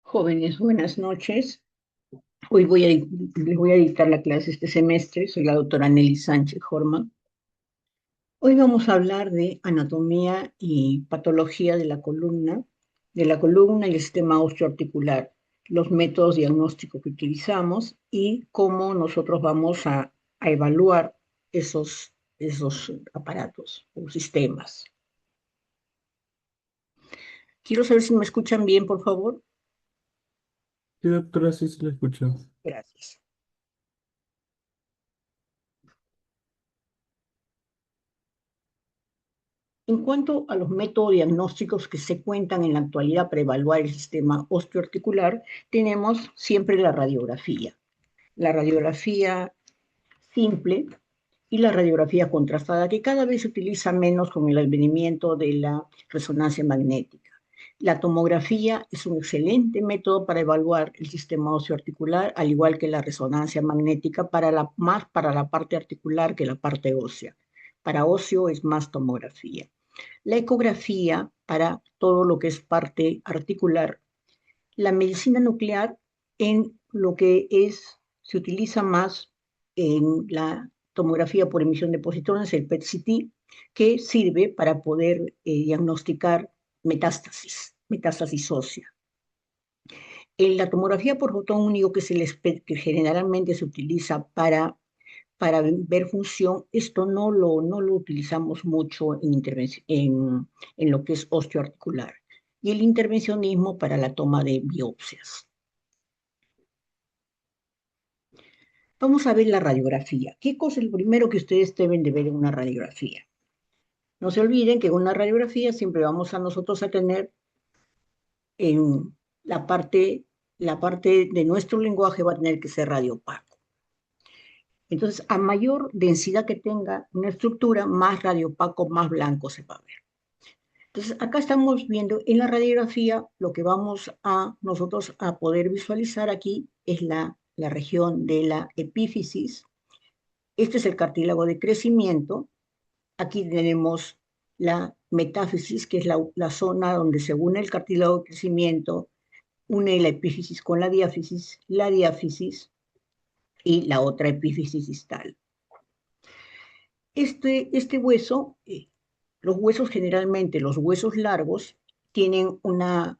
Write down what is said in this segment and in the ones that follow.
Jóvenes, buenas noches. Hoy les voy a dictar la clase este semestre. Soy la doctora Nelly Sánchez Horman. Hoy vamos a hablar de anatomía y patología de la columna y el sistema osteoarticular, los métodos diagnósticos que utilizamos y cómo nosotros vamos a evaluar esos aparatos o sistemas. Quiero saber si me escuchan bien, por favor. Sí, doctora, sí se la escucho. Gracias. En cuanto a los métodos diagnósticos que se cuentan en la actualidad para evaluar el sistema osteoarticular, tenemos siempre la radiografía simple y la radiografía contrastada, que cada vez se utiliza menos con el advenimiento de la resonancia magnética. La tomografía es un excelente método para evaluar el sistema osteoarticular, al igual que la resonancia magnética, más para la parte articular que la parte ósea. Para óseo es más tomografía. La ecografía para todo lo que es parte articular. La medicina nuclear en lo que se utiliza más en la tomografía por emisión de positrones, el PET-CT, que sirve para poder diagnosticar metástasis ósea. En la tomografía por fotón único, que generalmente se utiliza para ver función, esto no lo utilizamos mucho en lo que es osteoarticular. Y el intervencionismo para la toma de biopsias. Vamos a ver la radiografía. ¿Qué cosa es lo primero que ustedes deben de ver en una radiografía? No se olviden que en una radiografía siempre vamos a nosotros a tener en la parte de nuestro lenguaje va a tener que ser radiopaco. Entonces, a mayor densidad que tenga una estructura, más radiopaco, más blanco se va a ver. Entonces, acá estamos viendo en la radiografía lo que vamos a nosotros a poder visualizar aquí es la región de la epífisis. Este es el cartílago de crecimiento. Aquí tenemos la metáfisis, que es la zona donde se une el cartílago de crecimiento, une la epífisis con la diáfisis y la otra epífisis distal. Este hueso, los huesos generalmente, los huesos largos, tienen una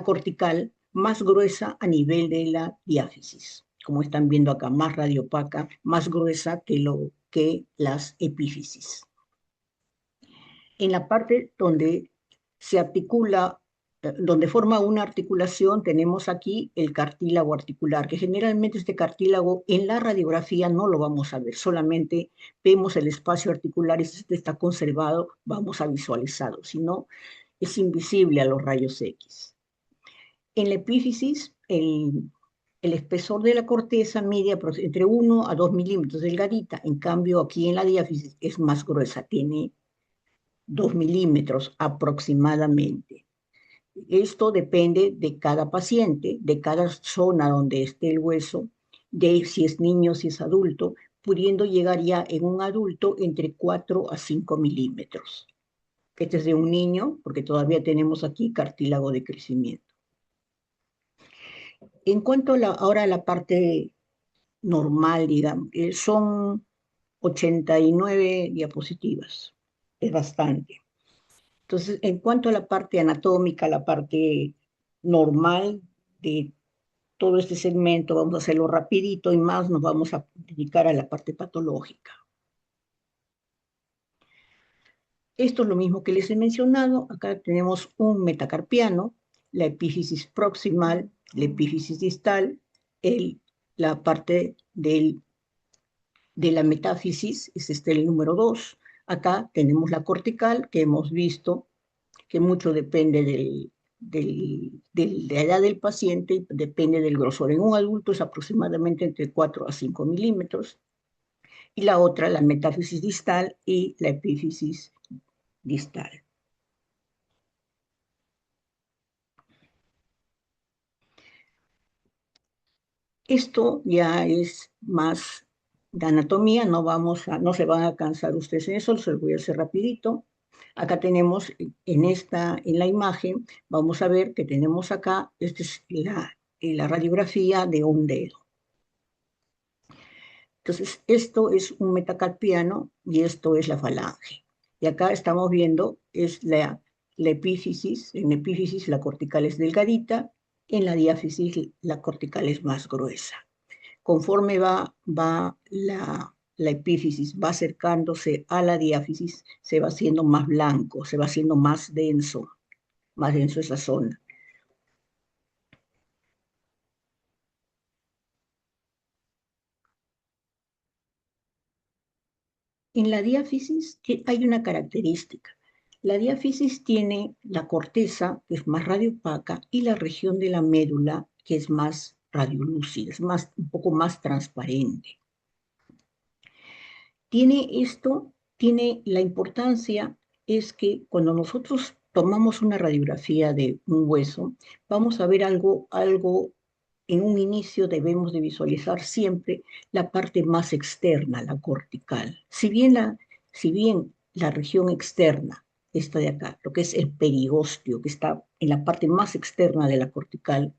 cortical más gruesa a nivel de la diáfisis, como están viendo acá, más radiopaca, más gruesa que las epífisis. En la parte donde se articula, donde forma una articulación, tenemos aquí el cartílago articular, que generalmente este cartílago en la radiografía no lo vamos a ver, solamente vemos el espacio articular y si este está conservado, vamos a visualizarlo, si no, es invisible a los rayos X. En la epífisis, el espesor de la corteza mide entre 1 a 2 milímetros, delgadita. En cambio, aquí en la diáfisis es más gruesa, tiene 2 milímetros aproximadamente. Esto depende de cada paciente, de cada zona donde esté el hueso, de si es niño, si es adulto, pudiendo llegar ya en un adulto entre 4 a 5 milímetros. Este es de un niño, porque todavía tenemos aquí cartílago de crecimiento. En cuanto ahora a la parte normal, digamos, son 89 diapositivas, es bastante. Entonces, en cuanto a la parte anatómica, la parte normal de todo este segmento, vamos a hacerlo rapidito y más nos vamos a dedicar a la parte patológica. Esto es lo mismo que les he mencionado. Acá tenemos un metacarpiano, la epífisis proximal, la epífisis distal, la parte de la metáfisis, es el número 2. Acá tenemos la cortical, que hemos visto que mucho depende de la edad del paciente y depende del grosor. En un adulto es aproximadamente entre 4 a 5 milímetros. Y la otra, la metáfisis distal y la epífisis distal. Esto ya es más de anatomía, no se van a cansar ustedes en eso, se los voy a hacer rapidito. Acá tenemos, en la imagen, vamos a ver que tenemos acá, esta es la radiografía de un dedo. Entonces, esto es un metacarpiano y esto es la falange. Y acá estamos viendo, es la epífisis, en epífisis la cortical es delgadita, en la diáfisis la cortical es más gruesa. Conforme va la epífisis, va acercándose a la diáfisis, se va haciendo más blanco, se va haciendo más denso esa zona. En la diáfisis hay una característica. La diáfisis tiene la corteza, que es más radiopaca, y la región de la médula, que es más radiolúcida, es un poco más transparente. Tiene la importancia es que cuando nosotros tomamos una radiografía de un hueso, vamos a ver algo en un inicio debemos de visualizar siempre la parte más externa, la cortical. Si bien la región externa, esta de acá, lo que es el perigostio, que está en la parte más externa de la cortical,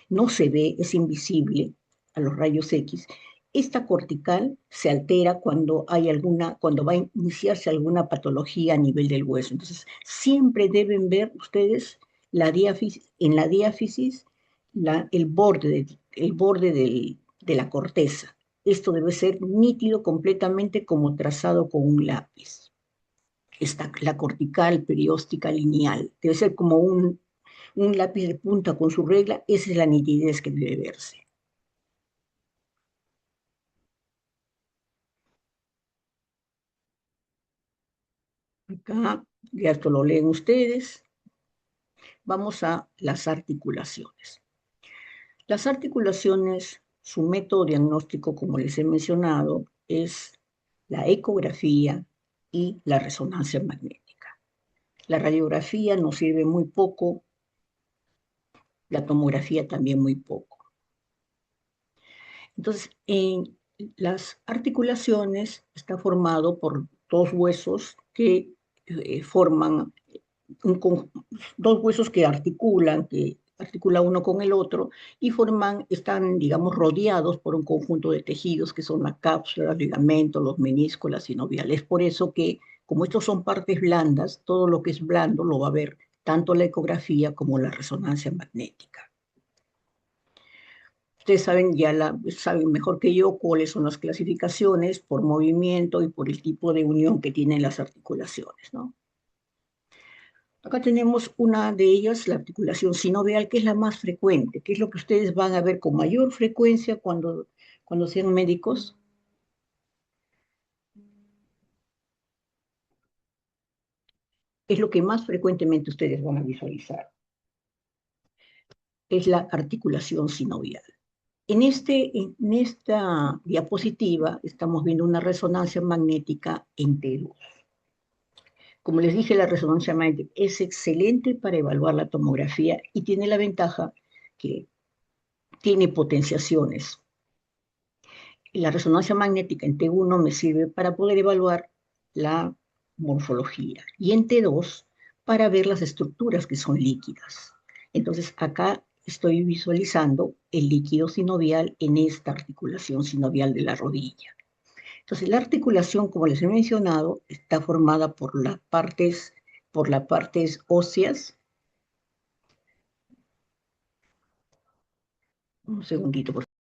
no se ve, es invisible a los rayos X. Esta cortical se altera cuando va a iniciarse alguna patología a nivel del hueso. Entonces, siempre deben ver ustedes en la diáfisis el borde de la corteza. Esto debe ser nítido completamente como trazado con un lápiz. La cortical perióstica lineal. Debe ser como un lápiz de punta con su regla, esa es la nitidez que debe verse. Acá, ya esto lo leen ustedes. Vamos a las articulaciones. Las articulaciones, su método diagnóstico, como les he mencionado, es la ecografía y la resonancia magnética. La radiografía nos sirve muy poco, la tomografía también muy poco. Entonces, en las articulaciones está formado por dos huesos que forman dos huesos que articula uno con el otro y están, digamos, rodeados por un conjunto de tejidos que son la cápsula, los ligamentos, los meniscos, la sinovial. Es por eso que, como estos son partes blandas, todo lo que es blando lo va a ver tanto la ecografía como la resonancia magnética. Ustedes saben mejor que yo cuáles son las clasificaciones por movimiento y por el tipo de unión que tienen las articulaciones, ¿no? Acá tenemos una de ellas, la articulación sinovial, que es la más frecuente, que es lo que ustedes van a ver con mayor frecuencia cuando sean médicos. Es lo que más frecuentemente ustedes van a visualizar. Es la articulación sinovial. En esta diapositiva estamos viendo una resonancia magnética en T2. Como les dije, la resonancia magnética es excelente para evaluar la tomografía y tiene la ventaja que tiene potenciaciones. La resonancia magnética en T1 me sirve para poder evaluar la morfología y en T2 para ver las estructuras que son líquidas. Entonces acá estoy visualizando el líquido sinovial en esta articulación sinovial de la rodilla. Entonces la articulación, como les he mencionado, está formada por las partes óseas. Un segundito, por favor.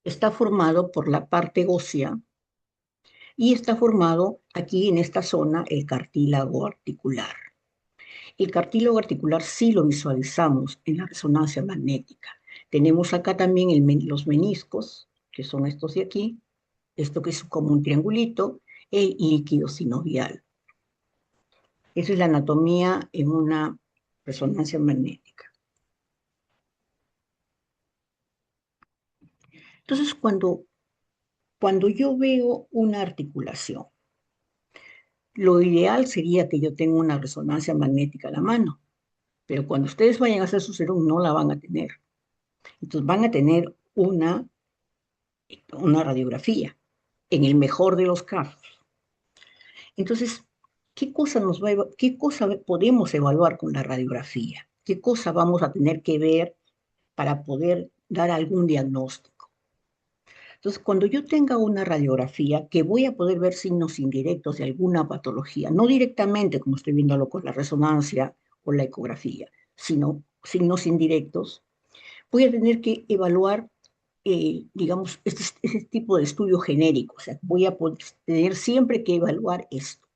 Está formado por la parte ósea y está formado aquí en esta zona el cartílago articular. El cartílago articular sí lo visualizamos en la resonancia magnética. Tenemos acá también los meniscos, que son estos de aquí, esto que es como un triangulito, el líquido sinovial. Esa es la anatomía en una resonancia magnética. Entonces, cuando yo veo una articulación, Lo ideal sería que yo tenga una resonancia magnética a la mano, pero cuando ustedes vayan a hacer su serum no la van a tener. Entonces van a tener una radiografía, en el mejor de los casos. Entonces, ¿qué cosa podemos evaluar con la radiografía? ¿Qué cosa vamos a tener que ver para poder dar algún diagnóstico? Entonces, cuando yo tenga una radiografía, que voy a poder ver signos indirectos de alguna patología, no directamente como estoy viéndolo con la resonancia o la ecografía, sino signos indirectos, voy a tener que evaluar, digamos, este tipo de estudio genérico. O sea, voy a tener siempre que evaluar esto.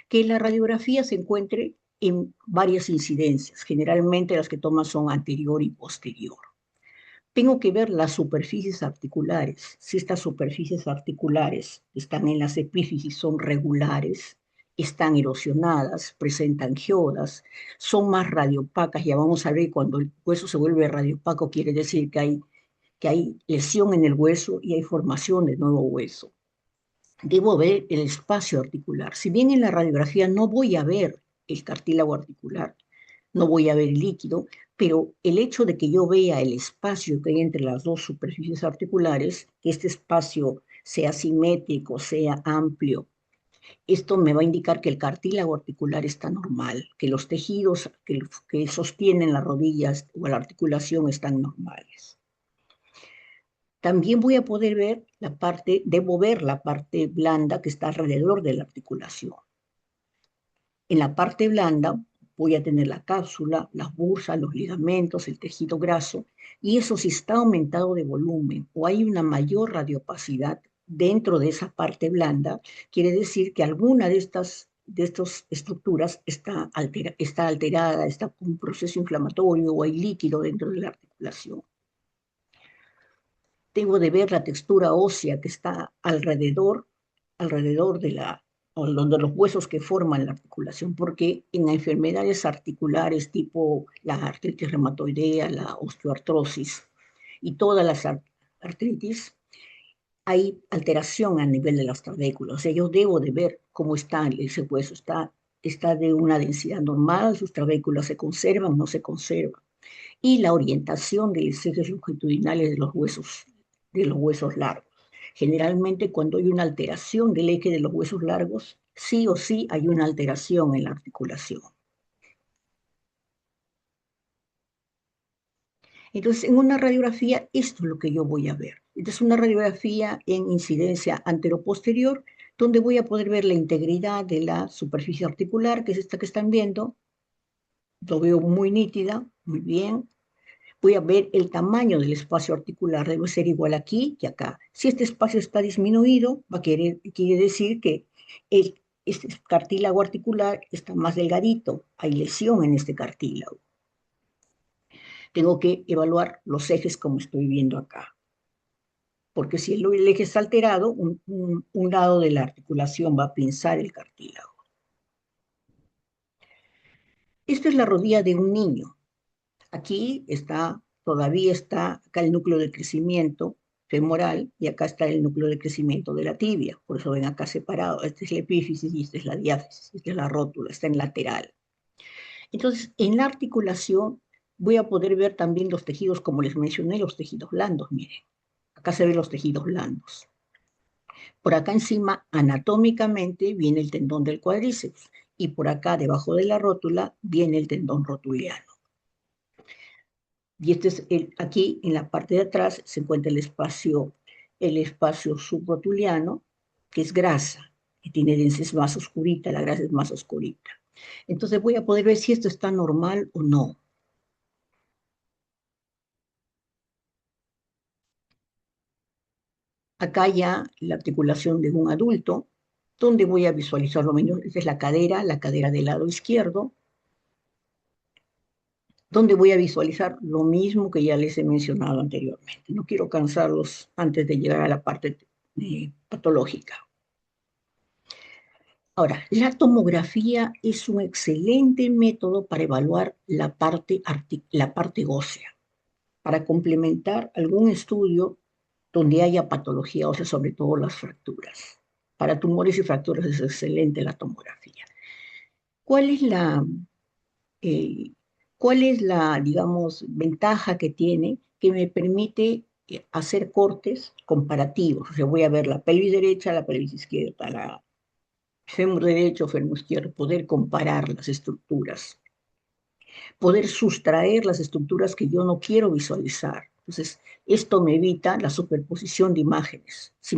Que la radiografía se encuentre en varias incidencias. Generalmente las que toman son anterior y posterior. Tengo que ver las superficies articulares. Si estas superficies articulares están en las epífisis, son regulares, están erosionadas, presentan geodas, son más radiopacas. Ya vamos a ver, cuando el hueso se vuelve radiopaco, quiere decir que hay lesión en el hueso y hay formación de nuevo hueso. Debo ver el espacio articular. Si bien en la radiografía no voy a ver el cartílago articular, no voy a ver el líquido, pero el hecho de que yo vea el espacio que hay entre las dos superficies articulares, que este espacio sea simétrico, sea amplio, esto me va a indicar que el cartílago articular está normal, que los tejidos que sostienen las rodillas o la articulación están normales. También voy a poder ver debo ver la parte blanda que está alrededor de la articulación. En la parte blanda voy a tener la cápsula, las bursas, los ligamentos, el tejido graso, y eso, si está aumentado de volumen o hay una mayor radiopacidad dentro de esa parte blanda, quiere decir que alguna de estas estructuras está alterada, está con un proceso inflamatorio o hay líquido dentro de la articulación. Tengo de ver la textura ósea que está alrededor de los huesos que forman la articulación, porque en enfermedades articulares tipo la artritis reumatoidea, la osteoartrosis y todas las artritis, hay alteración a nivel de las trabéculas. O sea, yo debo de ver cómo está ese hueso. Está de una densidad normal, sus trabéculas se conservan, no se conservan, y la orientación de los ejes longitudinales de los huesos largos. Generalmente, cuando hay una alteración del eje de los huesos largos, sí o sí hay una alteración en la articulación. Entonces, en una radiografía, esto es lo que yo voy a ver. Esta es una radiografía en incidencia anteroposterior, donde voy a poder ver la integridad de la superficie articular, que es esta que están viendo. Lo veo muy nítida, muy bien. Voy a ver el tamaño del espacio articular, debe ser igual aquí que acá. Si este espacio está disminuido, quiere decir que este cartílago articular está más delgadito, hay lesión en este cartílago. Tengo que evaluar los ejes como estoy viendo acá, porque si el eje está alterado, un lado de la articulación va a pinzar el cartílago. Esta es la rodilla de un niño. Aquí todavía está acá el núcleo de crecimiento femoral y acá está el núcleo de crecimiento de la tibia. Por eso ven acá separado. Esta es la epífisis y esta es la diáfisis. Esta es la rótula, está en lateral. Entonces, en la articulación voy a poder ver también los tejidos, como les mencioné, los tejidos blandos. Miren, acá se ven los tejidos blandos. Por acá encima, anatómicamente, viene el tendón del cuádriceps. Y por acá, debajo de la rótula, viene el tendón rotuliano. Y aquí en la parte de atrás se encuentra el espacio subrotuliano, que es grasa, que tiene densidad más oscurita, la grasa es más oscurita. Entonces voy a poder ver si esto está normal o no. Acá ya la articulación de un adulto, donde voy a visualizar lo menos, esta es la cadera del lado izquierdo, donde voy a visualizar lo mismo que ya les he mencionado anteriormente. No quiero cansarlos antes de llegar a la parte patológica. Ahora, la tomografía es un excelente método para evaluar la parte ósea, para complementar algún estudio donde haya patología ósea, sobre todo las fracturas. Para tumores y fracturas es excelente la tomografía. ¿Cuál es eh, digamos, ventaja que tiene? Que me permite hacer cortes comparativos. O sea, voy a ver la pelvis derecha, la pelvis izquierda, la fémur derecho, fémur izquierdo, poder comparar las estructuras, poder sustraer las estructuras que yo no quiero visualizar. Entonces, esto me evita la superposición de imágenes. Si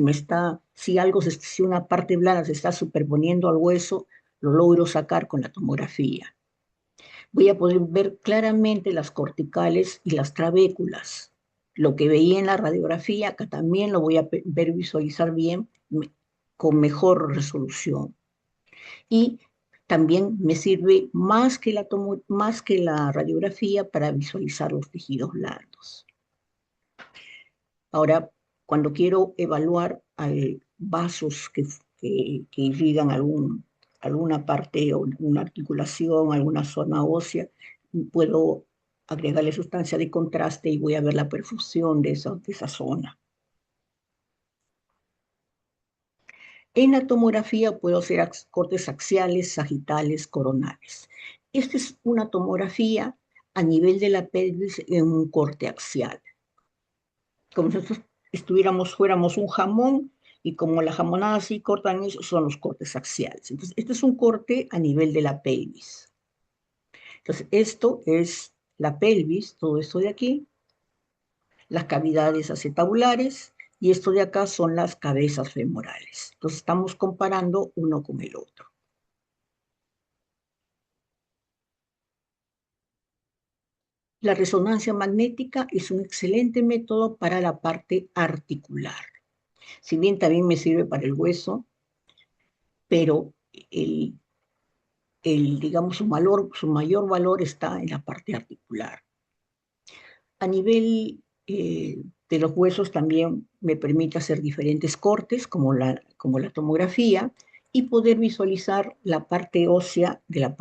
una parte blanda se está superponiendo al hueso, lo logro sacar con la tomografía. Voy a poder ver claramente las corticales y las trabéculas. Lo que veía en la radiografía, acá también lo voy a ver visualizar bien, con mejor resolución. Y también me sirve más que la radiografía para visualizar los tejidos blandos. Ahora, cuando quiero evaluar vasos que irrigan alguna parte o una articulación, alguna zona ósea, puedo agregarle sustancia de contraste y voy a ver la perfusión de esa zona. En la tomografía puedo hacer cortes axiales, sagitales, coronales. Esta es una tomografía a nivel de la pelvis en un corte axial. Como si nosotros fuéramos un jamón y como la jamonada así cortan eso, son los cortes axiales. Entonces, este es un corte a nivel de la pelvis. Entonces, esto es la pelvis, todo esto de aquí, las cavidades acetabulares, y esto de acá son las cabezas femorales. Entonces, estamos comparando uno con el otro. La resonancia magnética es un excelente método para la parte articular. Si bien también me sirve para el hueso, pero el, digamos, su mayor valor está en la parte articular. A nivel de los huesos también me permite hacer diferentes cortes, como la tomografía, y poder visualizar la parte ósea de la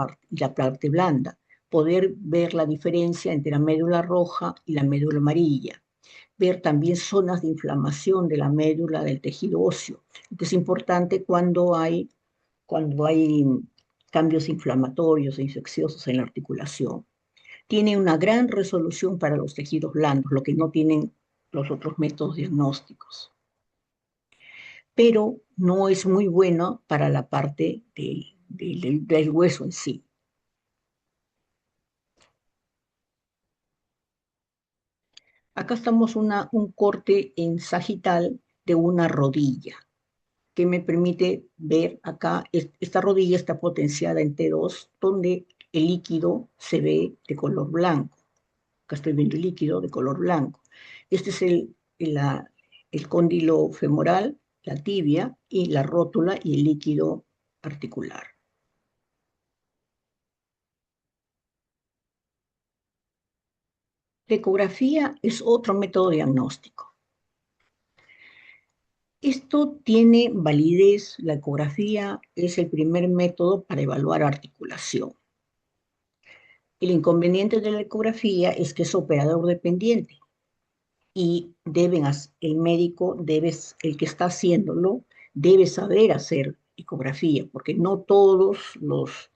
parte blanda, poder ver la diferencia entre la médula roja y la médula amarilla, ver también zonas de inflamación de la médula del tejido óseo, que es importante cuando hay cambios inflamatorios e infecciosos en la articulación. Tiene una gran resolución para los tejidos blandos, lo que no tienen los otros métodos diagnósticos. Pero no es muy bueno para la parte del hueso en sí. Acá estamos un corte en sagital de una rodilla, que me permite ver acá, esta rodilla está potenciada en T2, donde el líquido se ve de color blanco. Acá estoy viendo el líquido de color blanco. Este es el cóndilo femoral, la tibia y la rótula y el líquido articular. La ecografía es otro método diagnóstico. Esto tiene validez, la ecografía es el primer método para evaluar articulación. El inconveniente de la ecografía es que es operador dependiente y el médico el que está haciéndolo, debe saber hacer ecografía, porque no todos los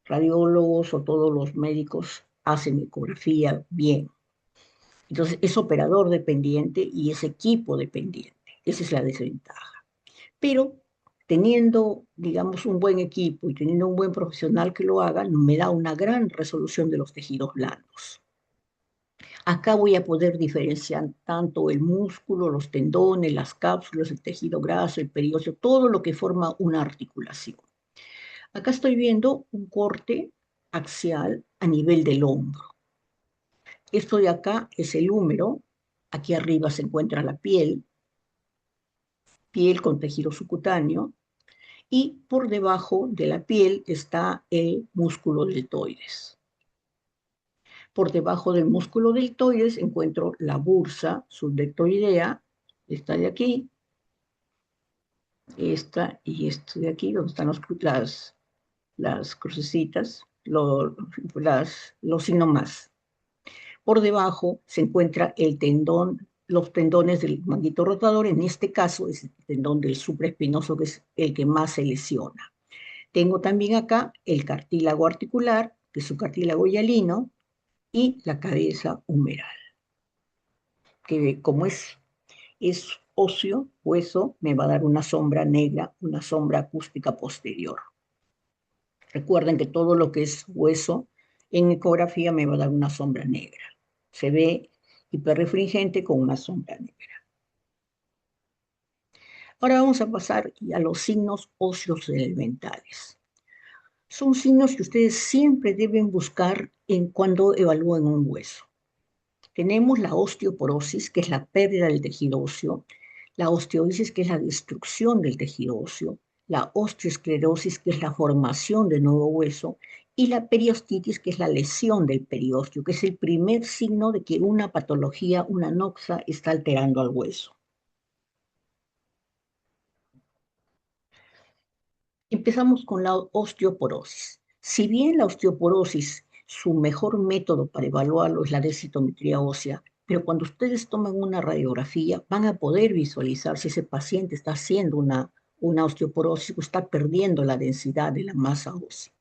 radiólogos o todos los médicos hacen ecografía bien. Entonces es operador dependiente y es equipo dependiente. Esa es la desventaja. Pero teniendo, digamos, un buen equipo y teniendo un buen profesional que lo haga, me da una gran resolución de los tejidos blandos. Acá voy a poder diferenciar tanto el músculo, los tendones, las cápsulas, el tejido graso, el periósteo, todo lo que forma una articulación. Acá estoy viendo un corte axial a nivel del hombro. Esto de acá es el húmero. Aquí arriba se encuentra la piel con tejido subcutáneo, y por debajo de la piel está el músculo deltoides. Por debajo del músculo deltoides encuentro la bursa subdeltoidea, esta de aquí, esta y esto de aquí, donde están las crucecitas, los signos más. Por debajo se encuentra el tendón los tendones del manguito rotador, en este caso es el tendón del supraespinoso, que es el que más se lesiona. Tengo también acá el cartílago articular, que es un cartílago hialino, y la cabeza humeral, que como es óseo, hueso, me va a dar una sombra negra, una sombra acústica posterior. Recuerden que todo lo que es hueso en ecografía me va a dar una sombra negra. Se ve hiperrefringente con una sombra negra. Ahora vamos a pasar a los signos óseos elementales. Son signos que ustedes siempre deben buscar en cuando evalúen un hueso. Tenemos la osteoporosis, que es la pérdida del tejido óseo, la osteoisis, que es la destrucción del tejido óseo, la osteoesclerosis, que es la formación de nuevo hueso, y la periostitis, que es la lesión del periósteo, que es el primer signo de que una patología, una anoxa, está alterando al hueso. Empezamos con la osteoporosis. Si bien la osteoporosis, su mejor método para evaluarlo es la densitometría ósea, pero cuando ustedes toman una radiografía van a poder visualizar si ese paciente está haciendo una osteoporosis o está perdiendo la densidad de la masa ósea.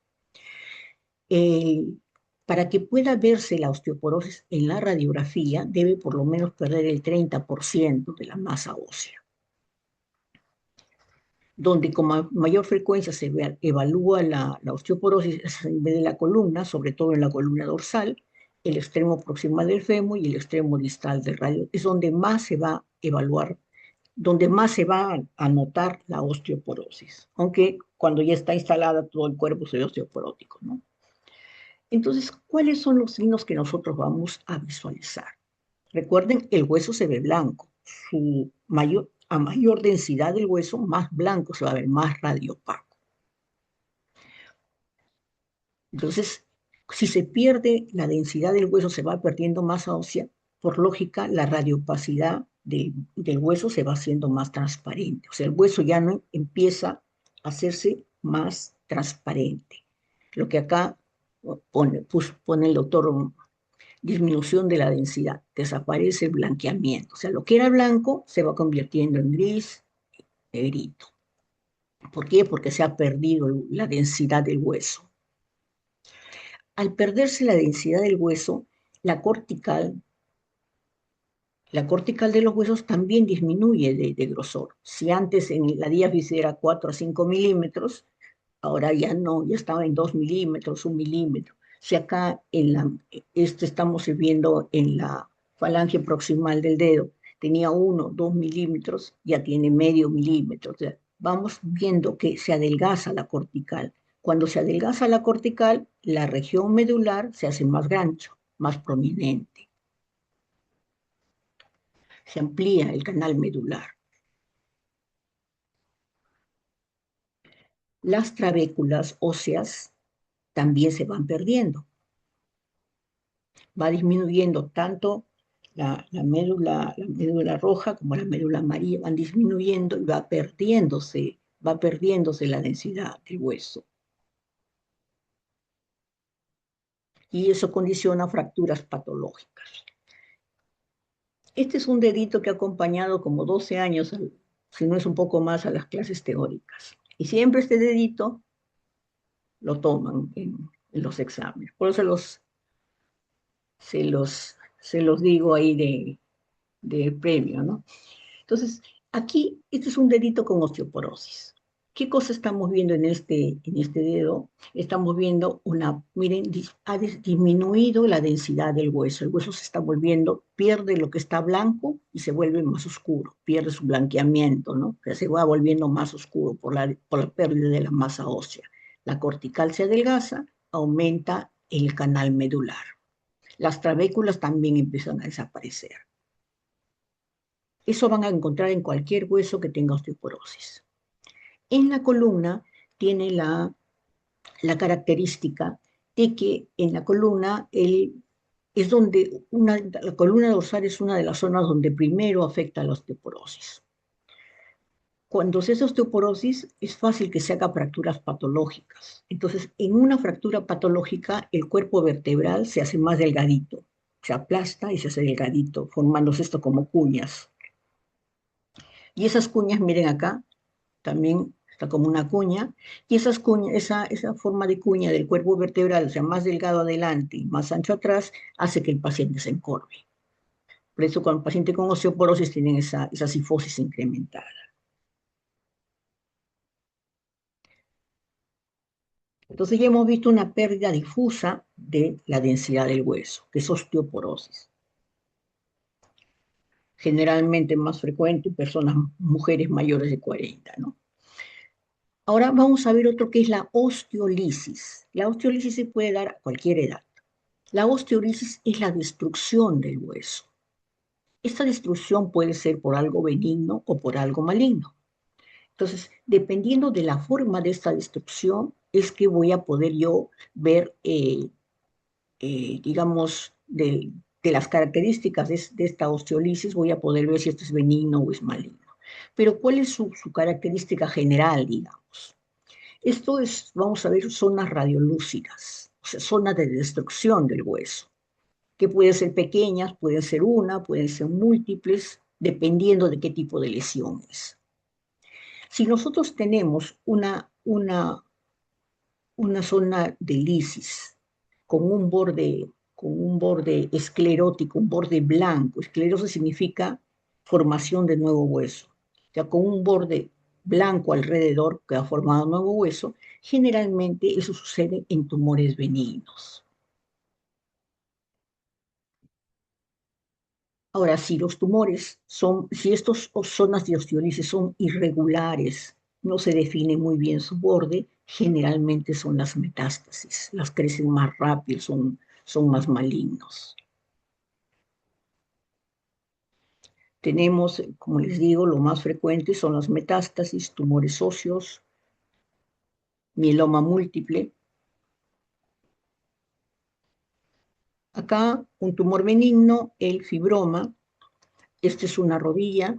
Para que pueda verse la osteoporosis en la radiografía, debe por lo menos perder el 30% de la masa ósea. Donde con mayor frecuencia se evalúa la osteoporosis es en vez de la columna, sobre todo en la columna dorsal, el extremo proximal del fémur y el extremo distal del radio. Es donde más se va a evaluar, donde más se va a notar la osteoporosis, aunque cuando ya está instalada todo el cuerpo se ve osteoporótico, ¿no? Entonces, ¿cuáles son los signos que nosotros vamos a visualizar? Recuerden, el hueso se ve blanco. A mayor densidad del hueso, más blanco se va a ver, más radiopaco. Entonces, si se pierde la densidad del hueso, se va perdiendo masa ósea. Por lógica, la radiopacidad del hueso se va haciendo más transparente. O sea, el hueso ya no empieza a hacerse más transparente. Lo que acá pone el doctor disminución de la densidad, desaparece el blanqueamiento. O sea, lo que era blanco se va convirtiendo en gris, negrito. ¿Por qué? Porque se ha perdido la densidad del hueso. Al perderse la densidad del hueso, la cortical, la cortical de los huesos también disminuye de grosor. Si antes en la diáfisis era 4 a 5 milímetros, ahora ya no, ya estaba en 2 milímetros, 1 milímetro. Si acá estamos viendo en la falange proximal del dedo, tenía 1, 2 milímetros, ya tiene medio milímetro. O sea, vamos viendo que se adelgaza la cortical. Cuando se adelgaza la cortical, la región medular se hace más gancho, más prominente. Se amplía el canal medular. Las trabéculas óseas también se van perdiendo. Va disminuyendo tanto la médula roja como la médula amarilla, van disminuyendo y va perdiéndose la densidad del hueso. Y eso condiciona fracturas patológicas. Este es un dedito que ha acompañado como 12 años, si no es un poco más, a las clases teóricas. Y siempre este dedito lo toman en los exámenes. Por eso se los digo ahí de premio, ¿no? Entonces, aquí, este es un dedito con osteoporosis. ¿Qué cosa estamos viendo en este dedo? Estamos viendo miren, ha disminuido la densidad del hueso. El hueso se está volviendo, pierde lo que está blanco y se vuelve más oscuro, pierde su blanqueamiento, ¿no? O sea, se va volviendo más oscuro por la pérdida de la masa ósea. La cortical se adelgaza, aumenta el canal medular. Las trabéculas también empiezan a desaparecer. Eso van a encontrar en cualquier hueso que tenga osteoporosis. En la columna tiene la característica de que en la columna la columna dorsal es una de las zonas donde primero afecta la osteoporosis. Cuando se hace osteoporosis es fácil que se haga fracturas patológicas. Entonces, en una fractura patológica, el cuerpo vertebral se hace más delgadito. se aplasta y se hace delgadito, formándose esto como cuñas. Y esas cuñas, miren acá, también está como una cuña, y esas cuñas, esa forma de cuña del cuerpo vertebral, o sea, más delgado adelante y más ancho atrás, hace que el paciente se encorve. Por eso cuando el paciente con osteoporosis tienen esa cifosis incrementada. Entonces ya hemos visto una pérdida difusa de la densidad del hueso, que es osteoporosis. Generalmente más frecuente en personas, mujeres mayores de 40, ¿no? Ahora vamos a ver otro que es la osteolisis. La osteolisis se puede dar a cualquier edad. La osteolisis es la destrucción del hueso. Esta destrucción puede ser por algo benigno o por algo maligno. Entonces, dependiendo de la forma de esta destrucción, es que voy a poder yo ver, digamos, de las características de esta osteolisis, voy a poder ver si esto es benigno o es maligno. Pero, ¿cuál es su característica general, digamos? Esto es, vamos a ver, zonas radiolúcidas, o sea, zonas de destrucción del hueso, que pueden ser pequeñas, pueden ser una, pueden ser múltiples, dependiendo de qué tipo de lesión es. Si nosotros tenemos una zona de lisis con un borde esclerótico, un borde blanco, esclerosis significa formación de nuevo hueso, o sea, con un borde blanco alrededor que ha formado nuevo hueso, generalmente eso sucede en tumores benignos. Ahora, si estas zonas de osteolisis son irregulares, no se define muy bien su borde, generalmente son las metástasis, las crecen más rápido, son más malignos. Tenemos, como les digo, lo más frecuente son las metástasis, tumores óseos, mieloma múltiple. Acá un tumor benigno, el fibroma. Esta es una rodilla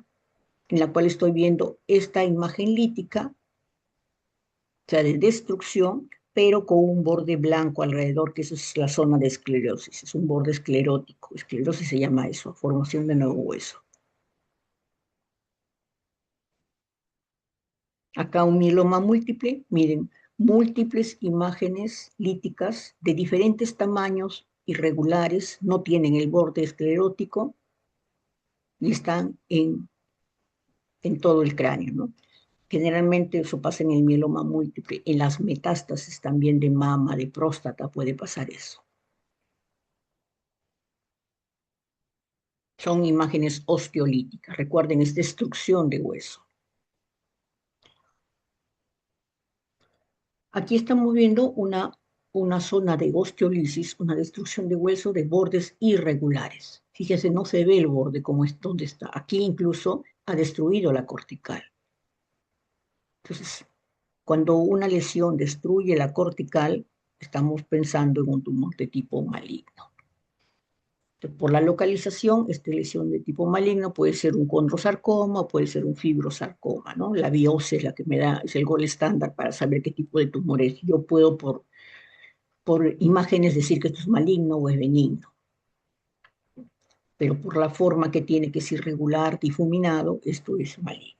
en la cual estoy viendo esta imagen lítica, o sea, de destrucción, pero con un borde blanco alrededor, que esa es la zona de esclerosis, es un borde esclerótico. Esclerosis se llama eso, formación de nuevo hueso. Acá un mieloma múltiple, miren, múltiples imágenes líticas de diferentes tamaños, irregulares, no tienen el borde esclerótico y están en todo el cráneo, ¿no? Generalmente eso pasa en el mieloma múltiple, en las metástasis también de mama, de próstata puede pasar eso. Son imágenes osteolíticas, recuerden, es destrucción de hueso. Aquí estamos viendo una zona de osteolisis, una destrucción de hueso de bordes irregulares. Fíjese, no se ve el borde como es donde está. Aquí incluso ha destruido la cortical. Entonces, cuando una lesión destruye la cortical, estamos pensando en un tumor de tipo maligno. Por la localización, esta lesión de tipo maligno puede ser un condrosarcoma o puede ser un fibrosarcoma, ¿no? La biopsia es la que me da, es el gol estándar para saber qué tipo de tumor es. Yo puedo por imágenes decir que esto es maligno o es benigno, pero por la forma que tiene, que es irregular, difuminado, esto es maligno.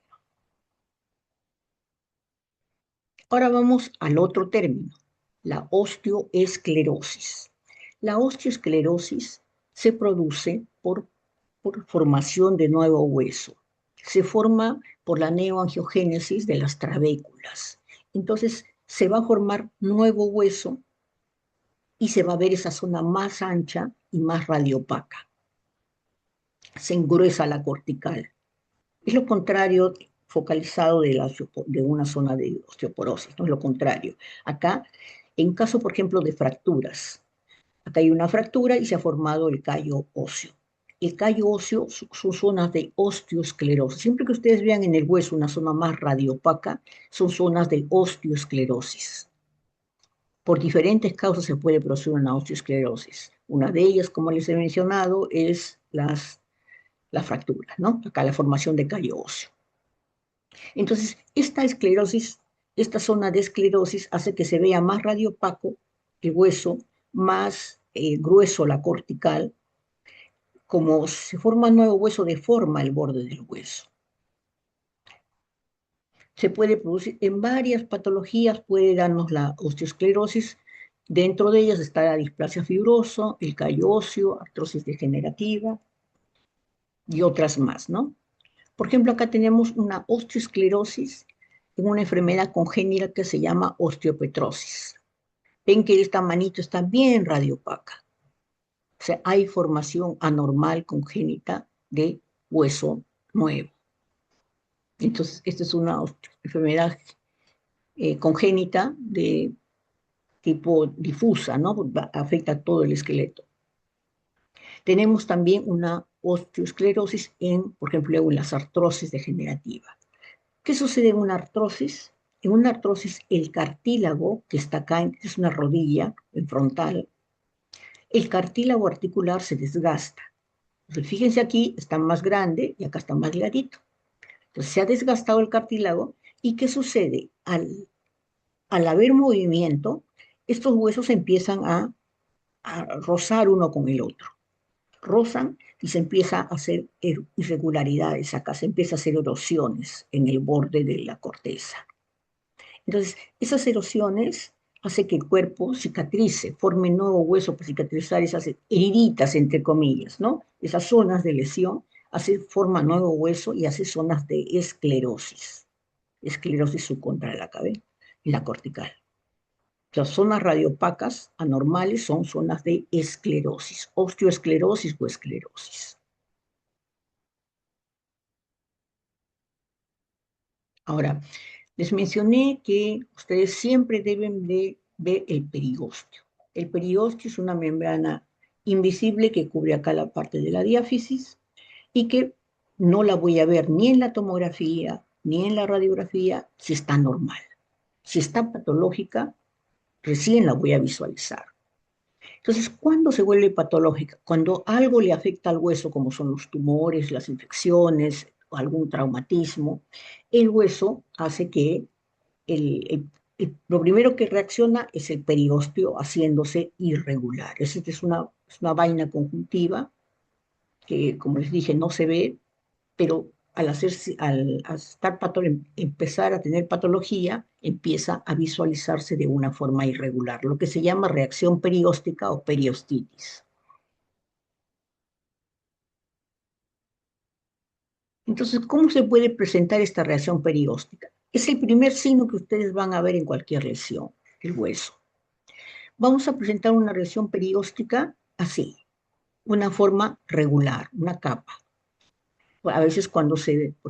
Ahora vamos al otro término, la osteoesclerosis. La osteoesclerosis se produce por formación de nuevo hueso. Se forma por la neoangiogénesis de las trabéculas. Entonces, se va a formar nuevo hueso y se va a ver esa zona más ancha y más radiopaca. Se engruesa la cortical. Es lo contrario focalizado de una zona de osteoporosis, no es lo contrario. Acá, en caso, por ejemplo, de fracturas, acá hay una fractura y se ha formado el callo óseo. El callo óseo son zonas de osteoesclerosis. Siempre que ustedes vean en el hueso una zona más radiopaca, son zonas de osteoesclerosis. Por diferentes causas se puede producir una osteoesclerosis. Una de ellas, como les he mencionado, es las fracturas, ¿no? Acá la formación de callo óseo. Entonces, esta zona de esclerosis hace que se vea más radiopaco el hueso, más grueso la cortical, como se forma nuevo hueso, deforma el borde del hueso. Se puede producir en varias patologías, puede darnos la osteoesclerosis. Dentro de ellas está la displasia fibrosa, el callo óseo, artrosis degenerativa y otras más, ¿no? Por ejemplo, acá tenemos una osteoesclerosis en una enfermedad congénita que se llama osteopetrosis. Ven que esta manito está bien radiopaca. O sea, hay formación anormal congénita de hueso nuevo. Entonces, esta es una enfermedad congénita de tipo difusa, ¿no? Afecta a todo el esqueleto. Tenemos también una osteoesclerosis por ejemplo, en las artrosis degenerativas. ¿Qué sucede en una artrosis? En una artrosis, el cartílago que está acá, es una rodilla en frontal, el cartílago articular se desgasta. Entonces, fíjense aquí, está más grande y acá está más delgadito. Entonces, se ha desgastado el cartílago. ¿Y qué sucede? Al haber movimiento, estos huesos empiezan a rozar uno con el otro. Rozan y se empieza a hacer irregularidades acá, se empieza a hacer erosiones en el borde de la corteza. Entonces, esas erosiones hacen que el cuerpo cicatrice, forme nuevo hueso para cicatrizar esas heriditas, entre comillas, ¿no? Esas zonas de lesión, forma nuevo hueso y hace zonas de esclerosis subcontra la cabeza y la cortical. Las zonas radiopacas anormales son zonas de esclerosis, osteoesclerosis o esclerosis. Ahora, les mencioné que ustedes siempre deben de ver el periostio. El periostio es una membrana invisible que cubre acá la parte de la diáfisis y que no la voy a ver ni en la tomografía ni en la radiografía si está normal. Si está patológica, recién la voy a visualizar. Entonces, ¿cuándo se vuelve patológica? Cuando algo le afecta al hueso, como son los tumores, las infecciones o algún traumatismo, el hueso hace que lo primero que reacciona es el periósteo haciéndose irregular. Es una vaina conjuntiva que, como les dije, no se ve, pero empezar a tener patología, empieza a visualizarse de una forma irregular, lo que se llama reacción perióstica o periostitis. Entonces, ¿cómo se puede presentar esta reacción perióstica? Es el primer signo que ustedes van a ver en cualquier lesión, el hueso. Vamos a presentar una reacción perióstica así, una forma regular, una capa. A veces por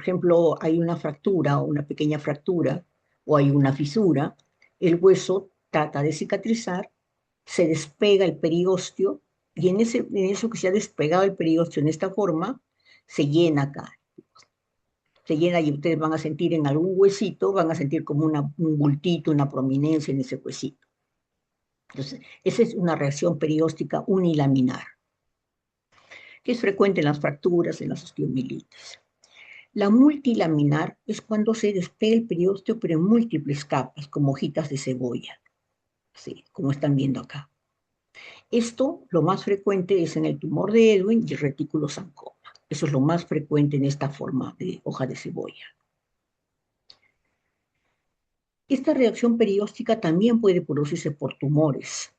ejemplo, hay una fractura o una pequeña fractura o hay una fisura, el hueso trata de cicatrizar, se despega el periósteo y en eso que se ha despegado el periósteo en esta forma, se llena acá. Se llena y ustedes van a sentir en algún huesito, van a sentir como un bultito, una prominencia en ese huesito. Entonces, esa es una reacción perióstica unilaminar, que es frecuente en las fracturas, en las osteomielitis. La multilaminar es cuando se despega el periósteo, pero en múltiples capas, como hojitas de cebolla, ¿sí? Como están viendo acá. Esto, lo más frecuente es en el tumor de Ewing y el reticulosancoma. Eso es lo más frecuente en esta forma de hoja de cebolla. Esta reacción perióstica también puede producirse por tumores.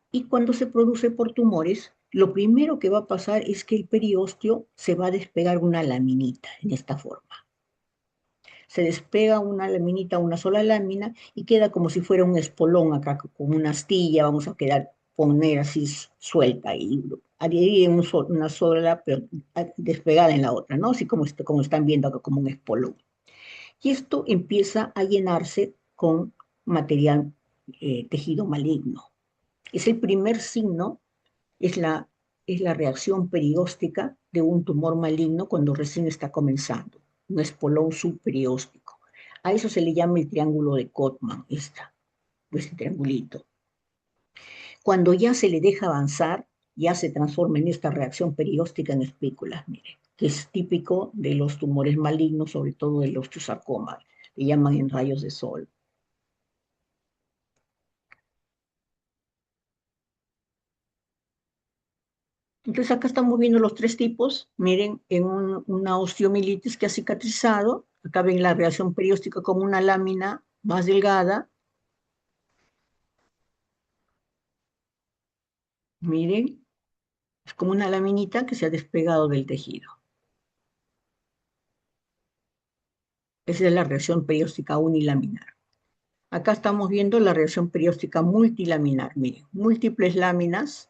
Y cuando se produce por tumores, lo primero que va a pasar es que el periósteo se va a despegar una laminita en esta forma. Se despega una laminita, una sola lámina, y queda como si fuera un espolón acá, con una astilla, vamos a poner así suelta, y adherir en una sola, pero despegada en la otra, ¿no? Así como están viendo acá, como un espolón. Y esto empieza a llenarse con material, tejido maligno. Es el primer signo, es la, es la reacción perióstica de un tumor maligno cuando recién está comenzando, un espolón subperióstico. A eso se le llama el triángulo de Cotman, este triangulito. Cuando ya se le deja avanzar, ya se transforma en esta reacción perióstica en espículas, mire, que es típico de los tumores malignos, sobre todo del osteosarcoma, le llaman en rayos de sol. Entonces acá estamos viendo los tres tipos. Miren, en una osteomielitis que ha cicatrizado, acá ven la reacción perióstica como una lámina más delgada. Miren, es como una laminita que se ha despegado del tejido. Esa es la reacción perióstica unilaminar. Acá estamos viendo la reacción perióstica multilaminar. Miren, múltiples láminas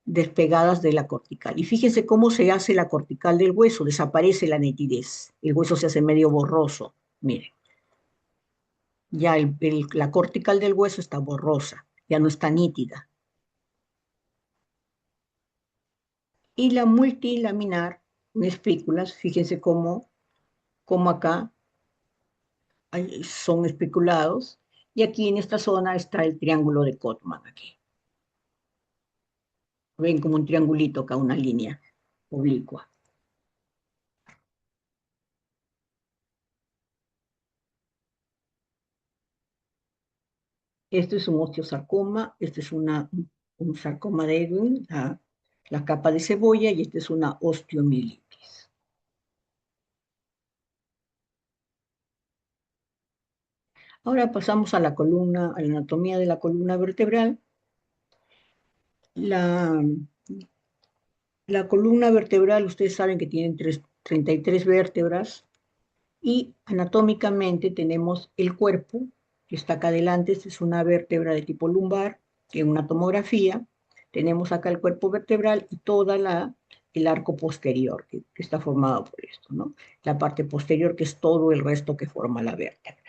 despegadas de la cortical. Y fíjense cómo se hace la cortical del hueso, desaparece la nitidez. El hueso se hace medio borroso. Miren, ya la cortical del hueso está borrosa, ya no está nítida. Y la multilaminar, en espículas, fíjense cómo acá son especulados, y aquí en esta zona está el triángulo de Cotman, aquí. Ven como un triangulito acá, una línea oblicua. Este es un osteosarcoma, este es un sarcoma de Ewing, la capa de cebolla, y este es una osteomielitis. Ahora pasamos a la columna, a la anatomía de la columna vertebral. La, la columna vertebral, ustedes saben que tiene 33 vértebras, y anatómicamente tenemos el cuerpo, que está acá adelante. Esta es una vértebra de tipo lumbar, en una tomografía. Tenemos acá el cuerpo vertebral y el arco posterior, que está formado por esto, ¿no? La parte posterior, que es todo el resto que forma la vértebra.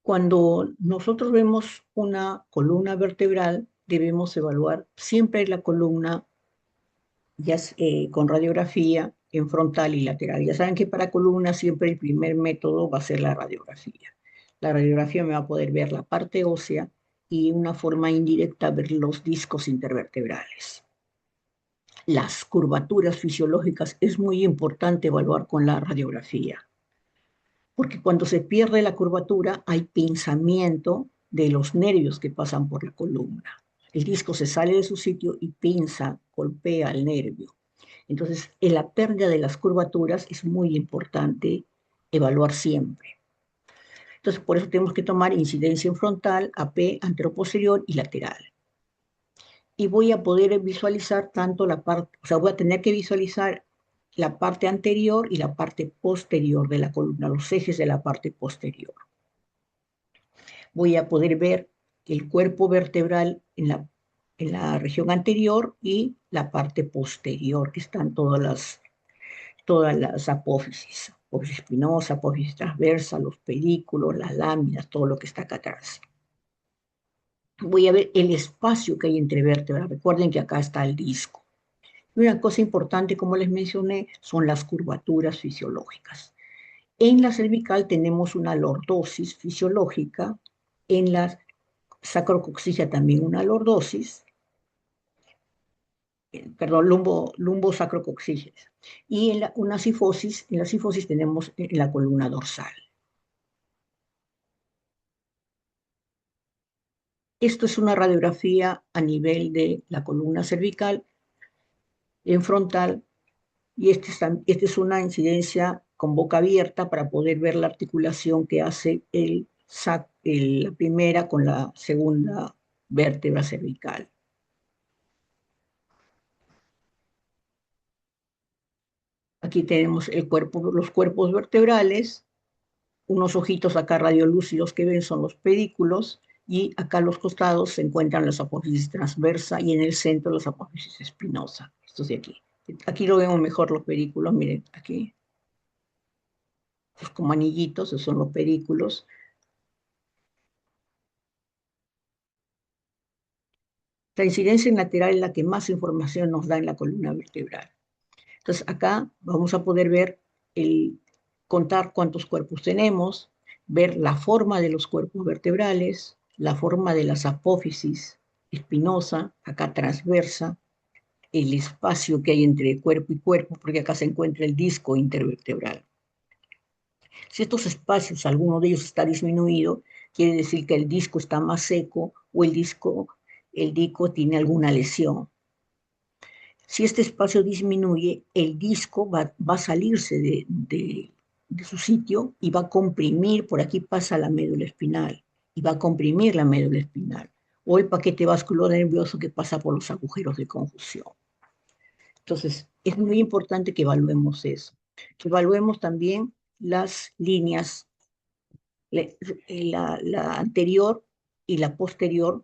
Cuando nosotros vemos una columna vertebral, debemos evaluar siempre la columna con radiografía en frontal y lateral. Ya saben que para columna siempre el primer método va a ser la radiografía. La radiografía me va a poder ver la parte ósea y una forma indirecta ver los discos intervertebrales. Las curvaturas fisiológicas es muy importante evaluar con la radiografía, porque cuando se pierde la curvatura hay pinzamiento de los nervios que pasan por la columna. El disco se sale de su sitio y pinza, golpea el nervio. Entonces, en la pérdida de las curvaturas es muy importante evaluar siempre. Entonces, por eso tenemos que tomar incidencia en frontal, AP, anteroposterior y lateral. Y voy a poder visualizar tanto la parte, o sea, voy a tener que visualizar la parte anterior y la parte posterior de la columna, los ejes de la parte posterior. Voy a poder ver el cuerpo vertebral en la región anterior y la parte posterior, que están todas las apófisis, apófisis espinosa, apófisis transversa, los pedículos, las láminas, todo lo que está acá atrás. Voy a ver el espacio que hay entre vértebras. Recuerden que acá está el disco. Y una cosa importante, como les mencioné, son las curvaturas fisiológicas. En la cervical tenemos una lordosis fisiológica, en la sacrocoxigia también una lordosis, perdón, lumbosacrocoxiges. Y en la sifosis tenemos en la columna dorsal. Esto es una radiografía a nivel de la columna cervical en frontal, y esta es una incidencia con boca abierta para poder ver la articulación que hace la primera con la segunda vértebra cervical. Aquí tenemos los cuerpos vertebrales, unos ojitos acá radiolúcidos que ven son los pedículos, y acá a los costados se encuentran las apófisis transversa y en el centro las apófisis espinosa. Estos de aquí. Aquí lo vemos mejor los pedículos, miren, aquí. Pues como anillitos, esos son los pedículos. La incidencia en lateral es la que más información nos da en la columna vertebral. Entonces acá vamos a poder ver contar cuántos cuerpos tenemos, ver la forma de los cuerpos vertebrales, la forma de las apófisis espinosa, acá transversa, el espacio que hay entre cuerpo y cuerpo, porque acá se encuentra el disco intervertebral. Si estos espacios, alguno de ellos está disminuido, quiere decir que el disco está más seco o el disco tiene alguna lesión. Si este espacio disminuye, el disco va a salirse de su sitio y va a comprimir, por aquí pasa la médula espinal, y va a comprimir la médula espinal, o el paquete vasculonervioso que pasa por los agujeros de conjunción. Entonces, es muy importante que evaluemos eso, que evaluemos también las líneas, la anterior y la posterior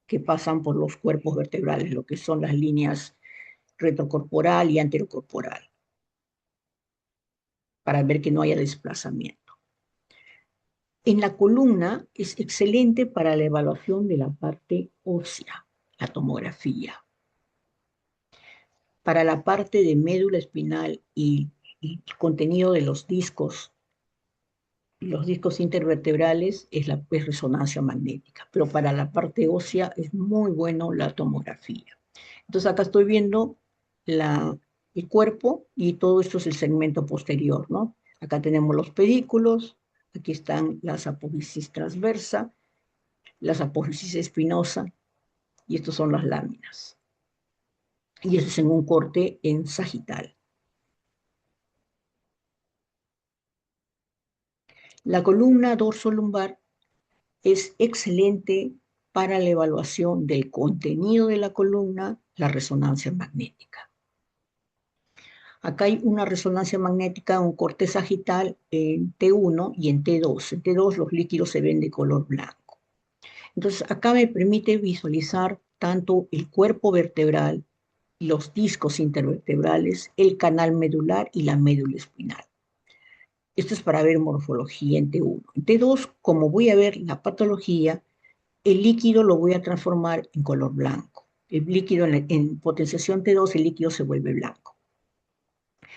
que pasan por los cuerpos vertebrales, lo que son las líneas retrocorporal y anterocorporal, para ver que no haya desplazamiento. En la columna es excelente para la evaluación de la parte ósea, la tomografía. Para la parte de médula espinal y contenido de los discos intervertebrales es la resonancia magnética, pero para la parte ósea es muy bueno la tomografía. Entonces acá estoy viendo el cuerpo y todo esto es el segmento posterior, ¿no? Acá tenemos los pedículos, aquí están las apófisis transversa, las apófisis espinosa y estos son las láminas. Y eso es en un corte en sagital. La columna dorsolumbar es excelente para la evaluación del contenido de la columna, la resonancia magnética. Acá hay una resonancia magnética, un corte sagital en T1 y en T2. En T2 los líquidos se ven de color blanco. Entonces acá me permite visualizar tanto el cuerpo vertebral, los discos intervertebrales, el canal medular y la médula espinal. Esto es para ver morfología en T1. En T2, como voy a ver la patología, el líquido lo voy a transformar en color blanco. El líquido en potenciación T2, el líquido se vuelve blanco.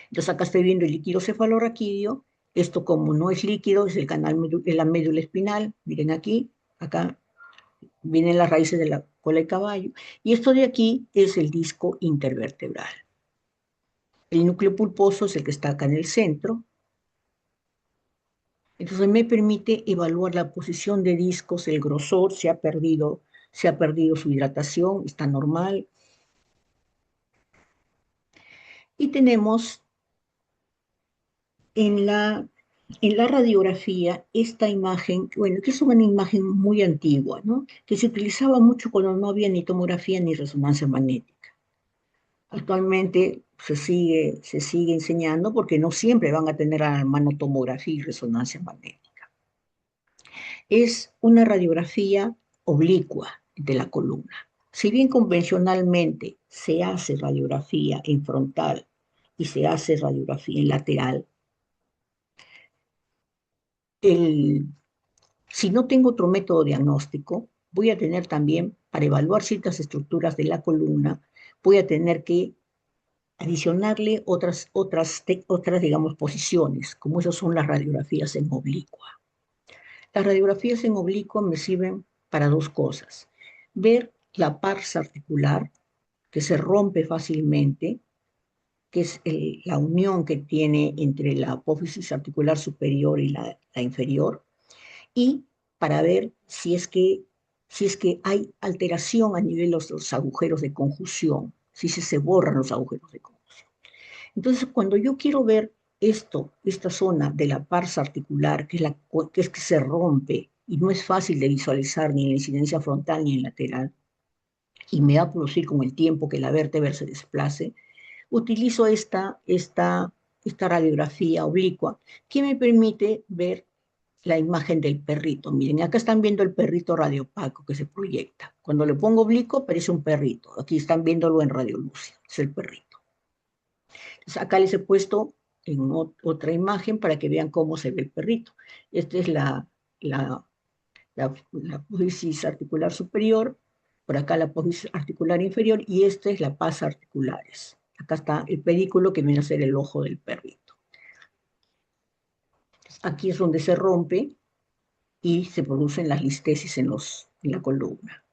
Entonces acá estoy viendo el líquido cefalorraquídeo. Esto como no es líquido, es el canal de la médula espinal. Miren aquí, acá vienen las raíces de la cola de caballo. Y esto de aquí es el disco intervertebral. El núcleo pulposo es el que está acá en el centro. Entonces me permite evaluar la posición de discos, el grosor, se ha perdido su hidratación, está normal. Y tenemos en la radiografía esta imagen, bueno, que es una imagen muy antigua, ¿no? Que se utilizaba mucho cuando no había ni tomografía ni resonancia magnética. Actualmente se sigue enseñando porque no siempre van a tener a la mano tomografía y resonancia magnética. Es una radiografía oblicua de la columna. Si bien convencionalmente se hace radiografía en frontal y se hace radiografía en lateral, si no tengo otro método diagnóstico, voy a tener también, para evaluar ciertas estructuras de la columna, voy a tener que adicionarle otras, digamos, posiciones, como esas son las radiografías en oblicua. Las radiografías en oblicua me sirven para dos cosas. Ver la pars articular, que se rompe fácilmente, que es la unión que tiene entre la apófisis articular superior y la inferior, y para ver si es que hay alteración a nivel de los agujeros de conjunción, si se borran los agujeros de conjunción. Entonces, cuando yo quiero ver esta zona de la pars articular, que es que se rompe y no es fácil de visualizar ni en la incidencia frontal ni en lateral, y me va a producir con el tiempo que la vértebra se desplace, utilizo esta radiografía oblicua que me permite ver la imagen del perrito. Miren, acá están viendo el perrito radiopaco que se proyecta. Cuando le pongo oblicuo parece un perrito. Aquí están viéndolo en radiolúcido, es el perrito. Entonces, acá les he puesto en otra imagen para que vean cómo se ve el perrito. Esta es la apófisis articular superior, por acá la apófisis articular inferior y esta es la pasa articulares. Acá está el pedículo que viene a ser el ojo del perrito. Aquí es donde se rompe y se producen las listesis en la columna.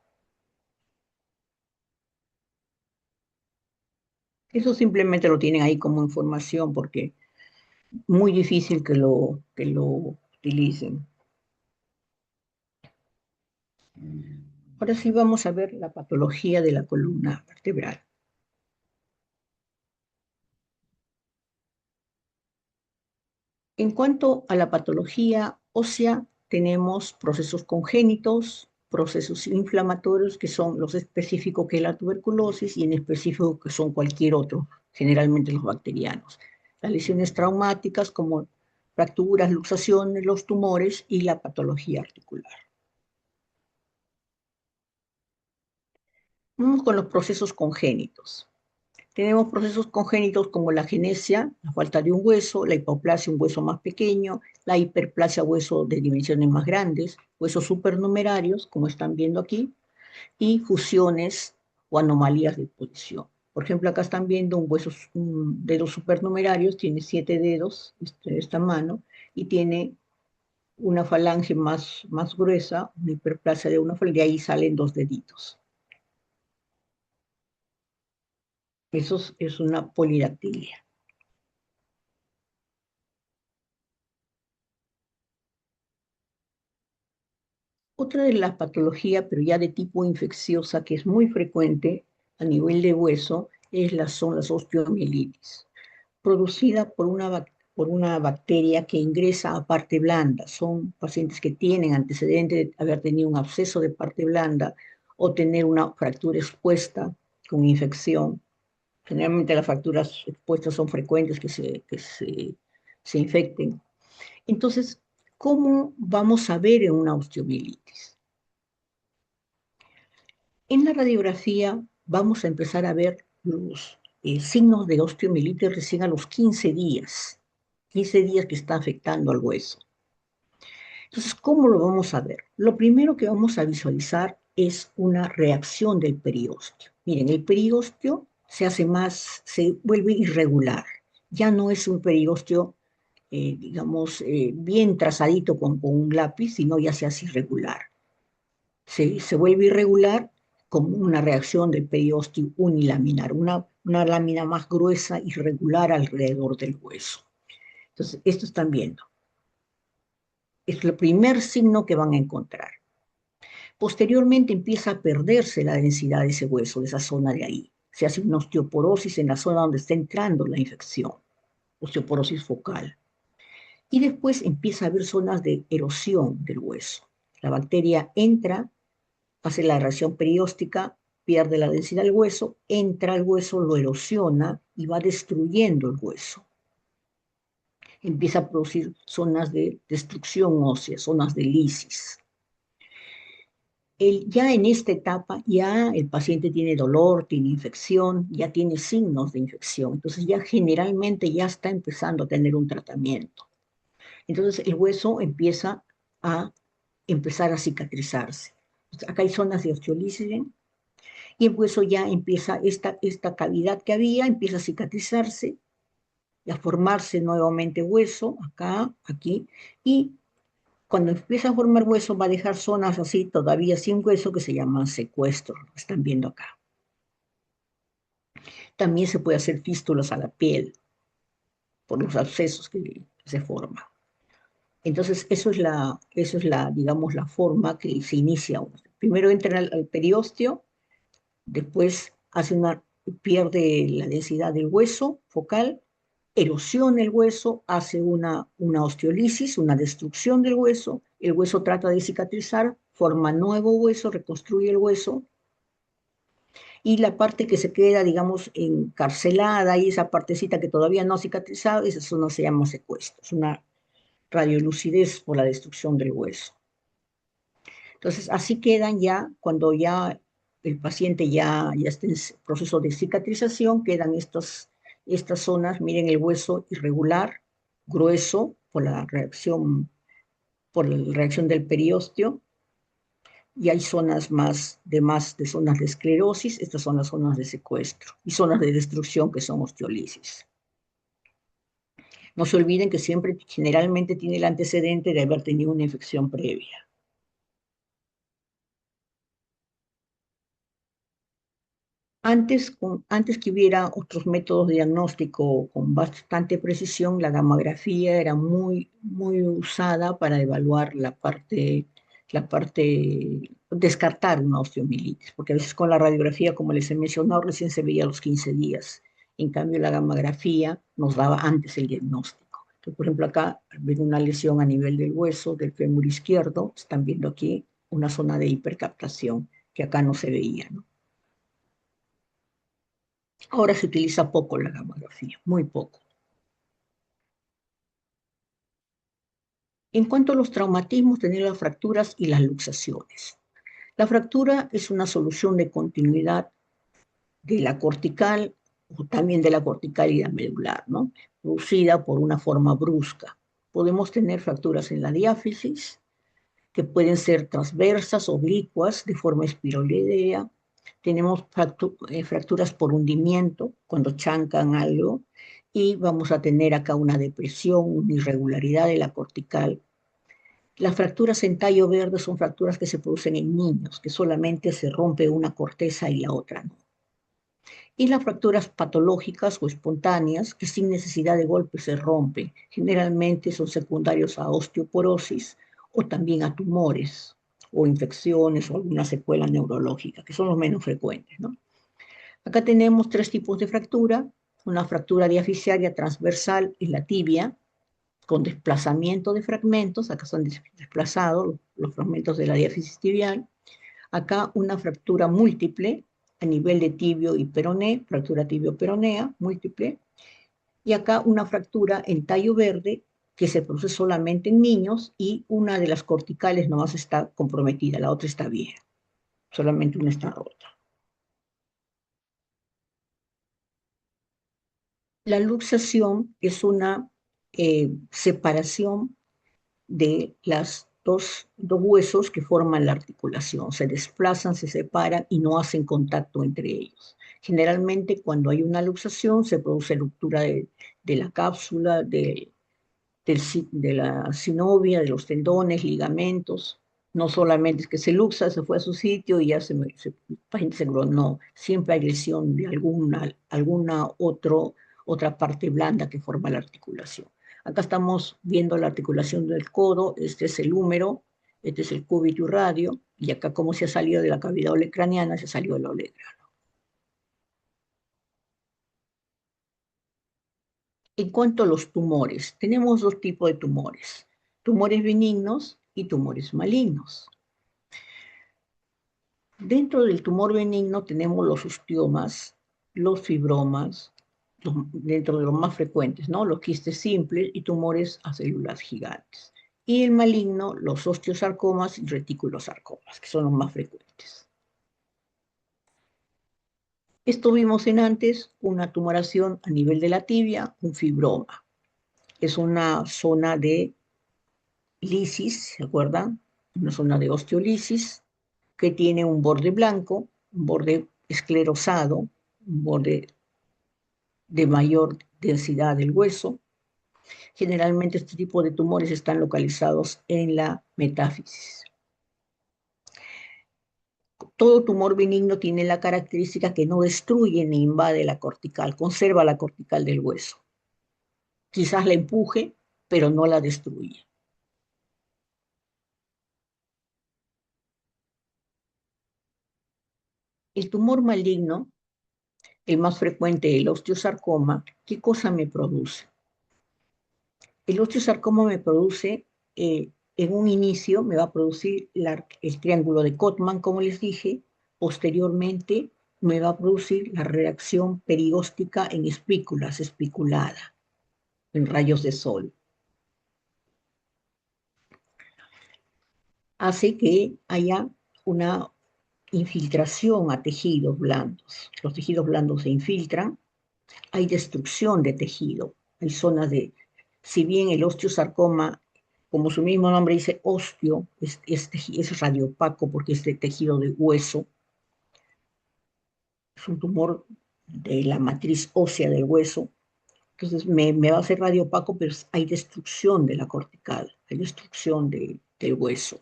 Eso simplemente lo tienen ahí como información porque es muy difícil que lo utilicen. Ahora sí vamos a ver la patología de la columna vertebral. En cuanto a la patología ósea, tenemos procesos congénitos, procesos inflamatorios, que son los específicos que es la tuberculosis, y en específico que son cualquier otro, generalmente los bacterianos. Las lesiones traumáticas como fracturas, luxaciones, los tumores y la patología articular. Vamos con los procesos congénitos. Tenemos procesos congénitos como la agenesia, la falta de un hueso, la hipoplasia, un hueso más pequeño, la hiperplasia, hueso de dimensiones más grandes, huesos supernumerarios, como están viendo aquí, y fusiones o anomalías de posición. Por ejemplo, acá están viendo un dedos supernumerarios, tiene 7 dedos, esta mano, y tiene una falange más gruesa, una hiperplasia de una falange, y ahí salen 2 deditos. Eso es una polidactilia. Otra de las patologías, pero ya de tipo infecciosa, que es muy frecuente a nivel de hueso, son las osteomielitis, producida por una bacteria que ingresa a parte blanda. Son pacientes que tienen antecedentes de haber tenido un absceso de parte blanda o tener una fractura expuesta con infección. Generalmente las fracturas expuestas son frecuentes se infecten. Entonces, ¿cómo vamos a ver en una osteomielitis? En la radiografía vamos a empezar a ver los signos de osteomielitis recién a los 15 días que está afectando al hueso. Entonces, ¿cómo lo vamos a ver? Lo primero que vamos a visualizar es una reacción del periósteo. Miren, el periósteo se vuelve irregular. Ya no es un periósteo, digamos, bien trazadito con un lápiz, sino ya se hace irregular. Se vuelve irregular como una reacción del periósteo unilaminar, una lámina más gruesa, irregular alrededor del hueso. Entonces, esto están viendo. Es el primer signo que van a encontrar. Posteriormente empieza a perderse la densidad de ese hueso, de esa zona de ahí. Se hace una osteoporosis en la zona donde está entrando la infección, osteoporosis focal. Y después empieza a haber zonas de erosión del hueso. La bacteria entra, hace la reacción perióstica, pierde la densidad del hueso, entra al hueso, lo erosiona y va destruyendo el hueso. Empieza a producir zonas de destrucción ósea, zonas de lisis. Ya en esta etapa, ya el paciente tiene dolor, tiene infección, ya tiene signos de infección. Entonces ya generalmente ya está empezando a tener un tratamiento. Entonces el hueso empieza a empezar a cicatrizarse. Acá hay zonas de osteolisis y el hueso ya empieza, esta cavidad que había empieza a cicatrizarse y a formarse nuevamente hueso, acá, aquí, y cuando empieza a formar hueso va a dejar zonas así todavía sin hueso que se llaman secuestros, lo están viendo acá. También se puede hacer fístulas a la piel por los abscesos que se forman. Entonces, digamos, la forma que se inicia uno. Primero entra al periósteo, después pierde la densidad del hueso focal, erosiona el hueso, hace una osteolisis, una destrucción del hueso, el hueso trata de cicatrizar, forma nuevo hueso, reconstruye el hueso, y la parte que se queda, digamos, encarcelada, y esa partecita que todavía no ha cicatrizado, esa zona se llama secuestro, es una radiolucidez por la destrucción del hueso. Entonces, así quedan ya, cuando ya el paciente ya está en proceso de cicatrización, quedan estas zonas, miren el hueso irregular, grueso, por la reacción del periósteo, y hay zonas de zonas de esclerosis, estas son las zonas de secuestro, y zonas de destrucción que son osteolisis. No se olviden que siempre, generalmente, tiene el antecedente de haber tenido una infección previa. Antes que hubiera otros métodos de diagnóstico con bastante precisión, la gamografía era muy usada para evaluar la parte, descartar una osteomielitis, porque a veces con la radiografía, como les he mencionado, recién se veía a los 15 días. En cambio, la gamografía nos daba antes el diagnóstico. Entonces, por ejemplo, acá ven una lesión a nivel del hueso, del fémur izquierdo, están viendo aquí una zona de hipercaptación que acá no se veía, ¿no? Ahora se utiliza poco la gamografía, muy poco. En cuanto a los traumatismos, tenemos las fracturas y las luxaciones. La fractura es una solución de continuidad de la cortical o también de la cortical y la medular, ¿no? Producida por una forma brusca. Podemos tener fracturas en la diáfisis, que pueden ser transversas, oblicuas, de forma espiroidea. Tenemos fracturas por hundimiento, cuando chancan algo, y vamos a tener acá una depresión, una irregularidad de la cortical. Las fracturas en tallo verde son fracturas que se producen en niños, que solamente se rompe una corteza y la otra no. Y las fracturas patológicas o espontáneas, que sin necesidad de golpe se rompen, generalmente son secundarios a osteoporosis o también a tumores o infecciones o alguna secuela neurológica, que son los menos frecuentes, ¿no? Acá tenemos tres tipos de fractura: una fractura diaficiaria transversal en la tibia, con desplazamiento de fragmentos, acá son desplazados los fragmentos de la diáfisis tibial. Acá una fractura múltiple a nivel de tibio y peroné, fractura tibio-peronea múltiple. Y acá una fractura en tallo verde que se produce solamente en niños y una de las corticales nomás está comprometida, la otra está bien, solamente una está rota. La luxación es una separación de las dos huesos que forman la articulación. Se desplazan, se separan y no hacen contacto entre ellos. Generalmente cuando hay una luxación se produce ruptura de la cápsula, de la sinovia, de los tendones, ligamentos. No solamente es que se luxa, se fue a su sitio y ya el paciente se curó. No, siempre hay lesión de otra parte blanda que forma la articulación. Acá estamos viendo la articulación del codo, este es el húmero, este es el cúbito radio, y acá como se ha salido de la cavidad olecraniana, se salió de la olecra. En cuanto a los tumores, tenemos dos tipos de tumores: tumores benignos y tumores malignos. Dentro del tumor benigno tenemos los ostiomas, los fibromas, dentro de los más frecuentes, ¿no? Los quistes simples y tumores a células gigantes. Y el maligno, los osteosarcomas y reticulosarcomas, que son los más frecuentes. Esto vimos en antes, una tumoración a nivel de la tibia, un fibroma. Es una zona de lisis, ¿se acuerdan? Una zona de osteolisis que tiene un borde blanco, un borde esclerosado, un borde de mayor densidad del hueso. Generalmente este tipo de tumores están localizados en la metáfisis. Todo tumor benigno tiene la característica que no destruye ni invade la cortical, conserva la cortical del hueso. Quizás la empuje, pero no la destruye. El tumor maligno, el más frecuente, el osteosarcoma, ¿qué cosa me produce? El osteosarcoma me produce, en un inicio, me va a producir el triángulo de Cotman, como les dije. Posteriormente me va a producir la reacción perigóstica en espículas, espiculada, en rayos de sol. Hace que haya una infiltración a tejidos blandos. Los tejidos blandos se infiltran, hay destrucción de tejido, hay zonas si bien el osteosarcoma, como su mismo nombre dice, osteo, es radiopaco porque es de tejido de hueso, es un tumor de la matriz ósea del hueso. Entonces me va a hacer radiopaco, pero hay destrucción de la cortical, hay destrucción del hueso.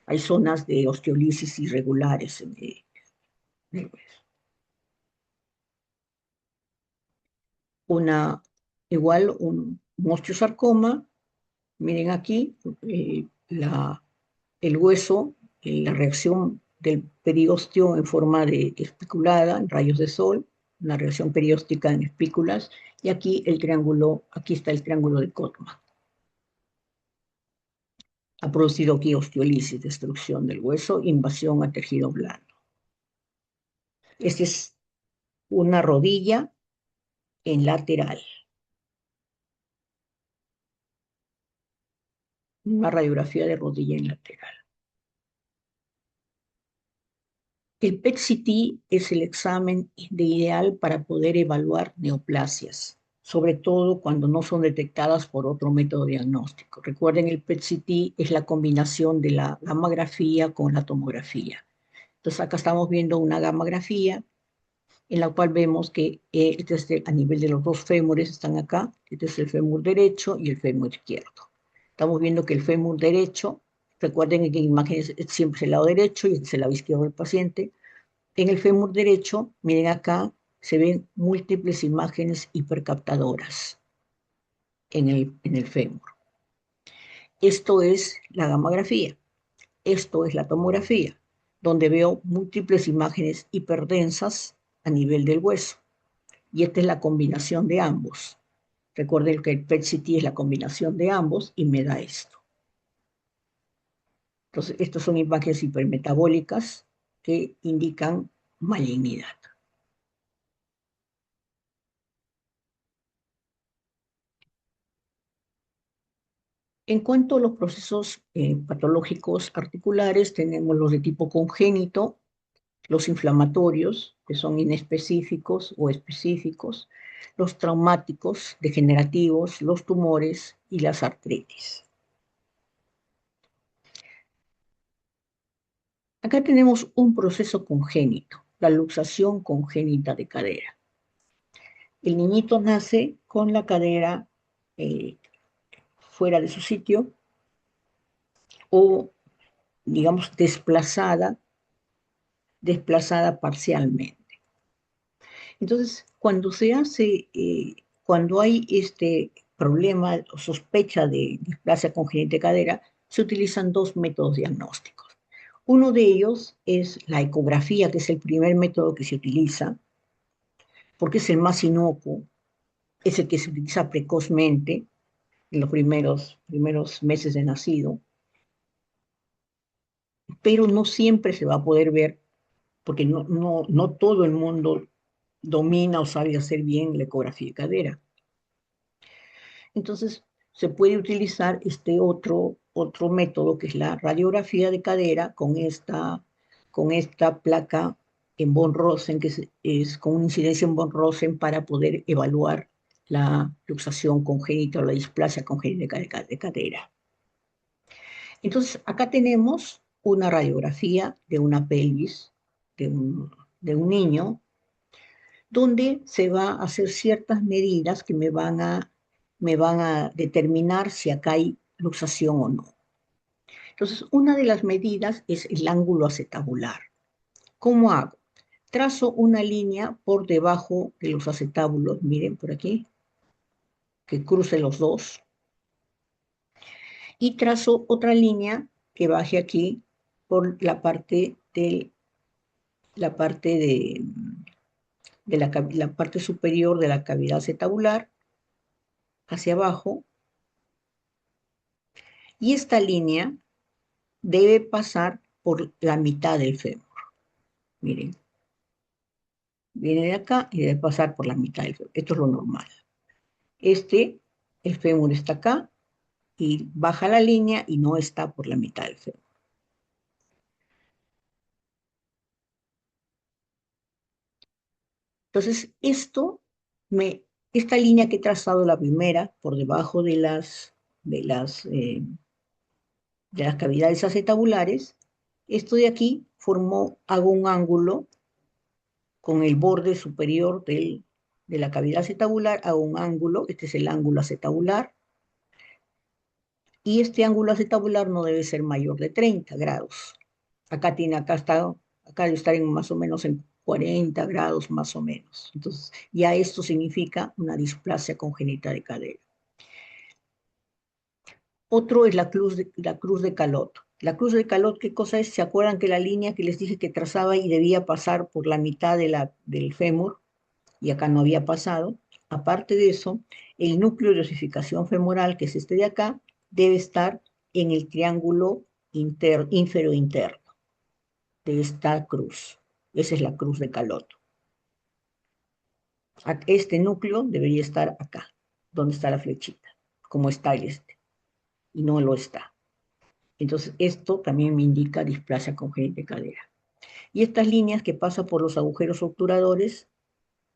Hay zonas de osteolisis irregulares del hueso. Una, igual un osteosarcoma, miren aquí, la el hueso, la reacción del periósteo en forma de especulada, en rayos de sol, una reacción perióstica en espículas, y aquí el triángulo, aquí está el triángulo de Kottmann. Ha producido aquí osteolisis, destrucción del hueso, invasión a tejido blando. Esta es una rodilla en lateral, una radiografía de rodilla en lateral. El PET-CT es el examen ideal para poder evaluar neoplasias, sobre todo cuando no son detectadas por otro método diagnóstico. Recuerden, el PET-CT es la combinación de la gammagrafía con la tomografía. Entonces acá estamos viendo una gammagrafía en la cual vemos que este es a nivel de los dos fémures, están acá, este es el fémur derecho y el fémur izquierdo. Estamos viendo que el fémur derecho, recuerden que en imágenes siempre es el lado derecho y este es el lado izquierdo del paciente. En el fémur derecho, miren acá, se ven múltiples imágenes hipercaptadoras en el fémur. Esto es la gammagrafía, esto es la tomografía, donde veo múltiples imágenes hiperdensas a nivel del hueso. Y esta es la combinación de ambos. Recuerden que el PET-CT es la combinación de ambos y me da esto. Entonces, estas son imágenes hipermetabólicas que indican malignidad. En cuanto a los procesos patológicos articulares, tenemos los de tipo congénito, los inflamatorios, que son inespecíficos o específicos, los traumáticos, degenerativos, los tumores y las artritis. Acá tenemos un proceso congénito, la luxación congénita de cadera. El niñito nace con la cadera fuera de su sitio o, digamos, desplazada parcialmente. Entonces, cuando hay este problema o sospecha de displasia congénita de cadera, se utilizan dos métodos diagnósticos. Uno de ellos es la ecografía, que es el primer método que se utiliza, porque es el más inocuo, es el que se utiliza precozmente en los primeros meses de nacido, pero no siempre se va a poder ver, porque no todo el mundo domina o sabe hacer bien la ecografía de cadera. Entonces, se puede utilizar este otro método, que es la radiografía de cadera, con esta placa en von Rosen, que es con una incidencia en von Rosen, para poder evaluar la luxación congénita o la displasia congénita de cadera. Entonces, acá tenemos una radiografía de una pelvis de un niño, donde se va a hacer ciertas medidas que me van a determinar si acá hay luxación o no. Entonces, una de las medidas es el ángulo acetabular. ¿Cómo hago? Trazo una línea por debajo de los acetábulos, miren por aquí, que cruce los dos, y trazo otra línea que baje aquí por la parte superior de la cavidad acetabular hacia abajo, y esta línea debe pasar por la mitad del fémur. Miren, viene de acá y debe pasar por la mitad del fémur. Esto es lo normal. El fémur está acá y baja la línea y no está por la mitad del fémur. Entonces, esta línea que he trazado, la primera, por debajo de las cavidades acetabulares, esto de aquí hago un ángulo con el borde superior de la cavidad acetabular, hago un ángulo, este es el ángulo acetabular, y este ángulo acetabular no debe ser mayor de 30 grados. Acá debe estar más o menos en 40 grados más o menos. Entonces, ya esto significa una displasia congénita de cadera. Otro es la cruz de Calotto. La cruz de Calot, ¿qué cosa es? ¿Se acuerdan que la línea que les dije que trazaba y debía pasar por la mitad del fémur, y acá no había pasado? Aparte de eso, el núcleo de osificación femoral, que es este de acá, debe estar en el triángulo ínfero-interno de esta cruz. Esa es la cruz de Calot. Este núcleo debería estar acá, donde está la flechita, como está el este, y no lo está. Entonces, esto también me indica displasia congénita de cadera. Y estas líneas que pasan por los agujeros obturadores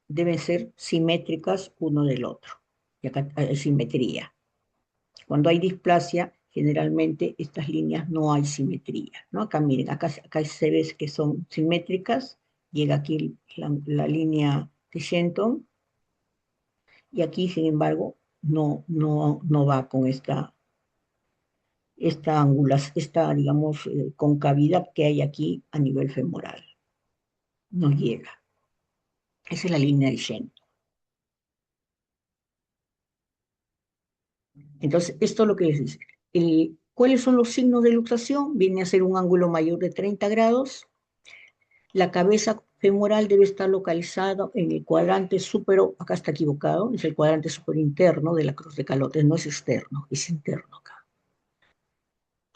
deben ser simétricas uno del otro. Y acá hay simetría. Cuando hay displasia, generalmente estas líneas no hay simetría, ¿no? Acá miren, acá se ve que son simétricas, llega aquí la línea de Shenton, y aquí, sin embargo, no va con esta digamos, concavidad que hay aquí a nivel femoral. No llega. Esa es la línea de Shenton. Entonces, esto es lo que les dice. ¿Cuáles son los signos de luxación? Viene a ser un ángulo mayor de 30 grados. La cabeza femoral debe estar localizada en el cuadrante supero, acá está equivocado, es el cuadrante superinterno de la cruz de Calotes, no es externo, es interno acá.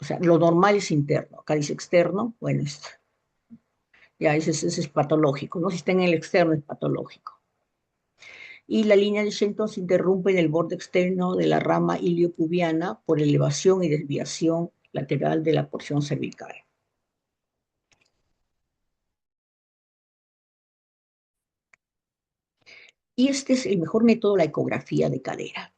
O sea, lo normal es interno, acá dice externo, bueno, ya ese es patológico, ¿no? Si está en el externo es patológico. Y la línea de Shenton se interrumpe en el borde externo de la rama iliopubiana por elevación y desviación lateral de la porción cervical. Y este es el mejor método, la ecografía de cadera.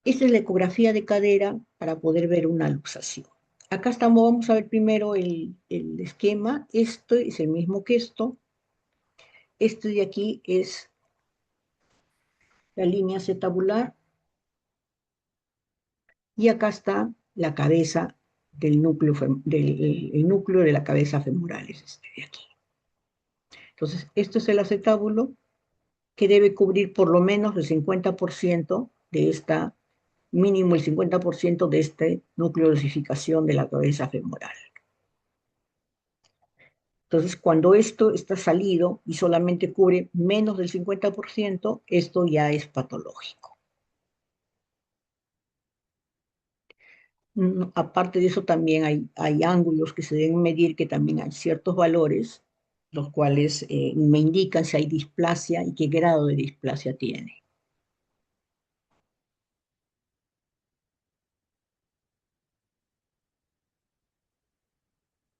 Esta es la ecografía de cadera para poder ver una luxación. Acá estamos, vamos a ver primero el esquema. Esto es el mismo que esto. Esto de aquí es la línea acetabular. Y acá está la cabeza del núcleo, el núcleo de la cabeza femoral, es este de aquí. Entonces, esto es el acetábulo que debe cubrir por lo menos el 50% de esta, mínimo el 50% de este núcleo de osificación de la cabeza femoral. Entonces, cuando esto está salido y solamente cubre menos del 50%, esto ya es patológico. Aparte de eso, también hay ángulos que se deben medir, que también hay ciertos valores, los cuales me indican si hay displasia y qué grado de displasia tiene.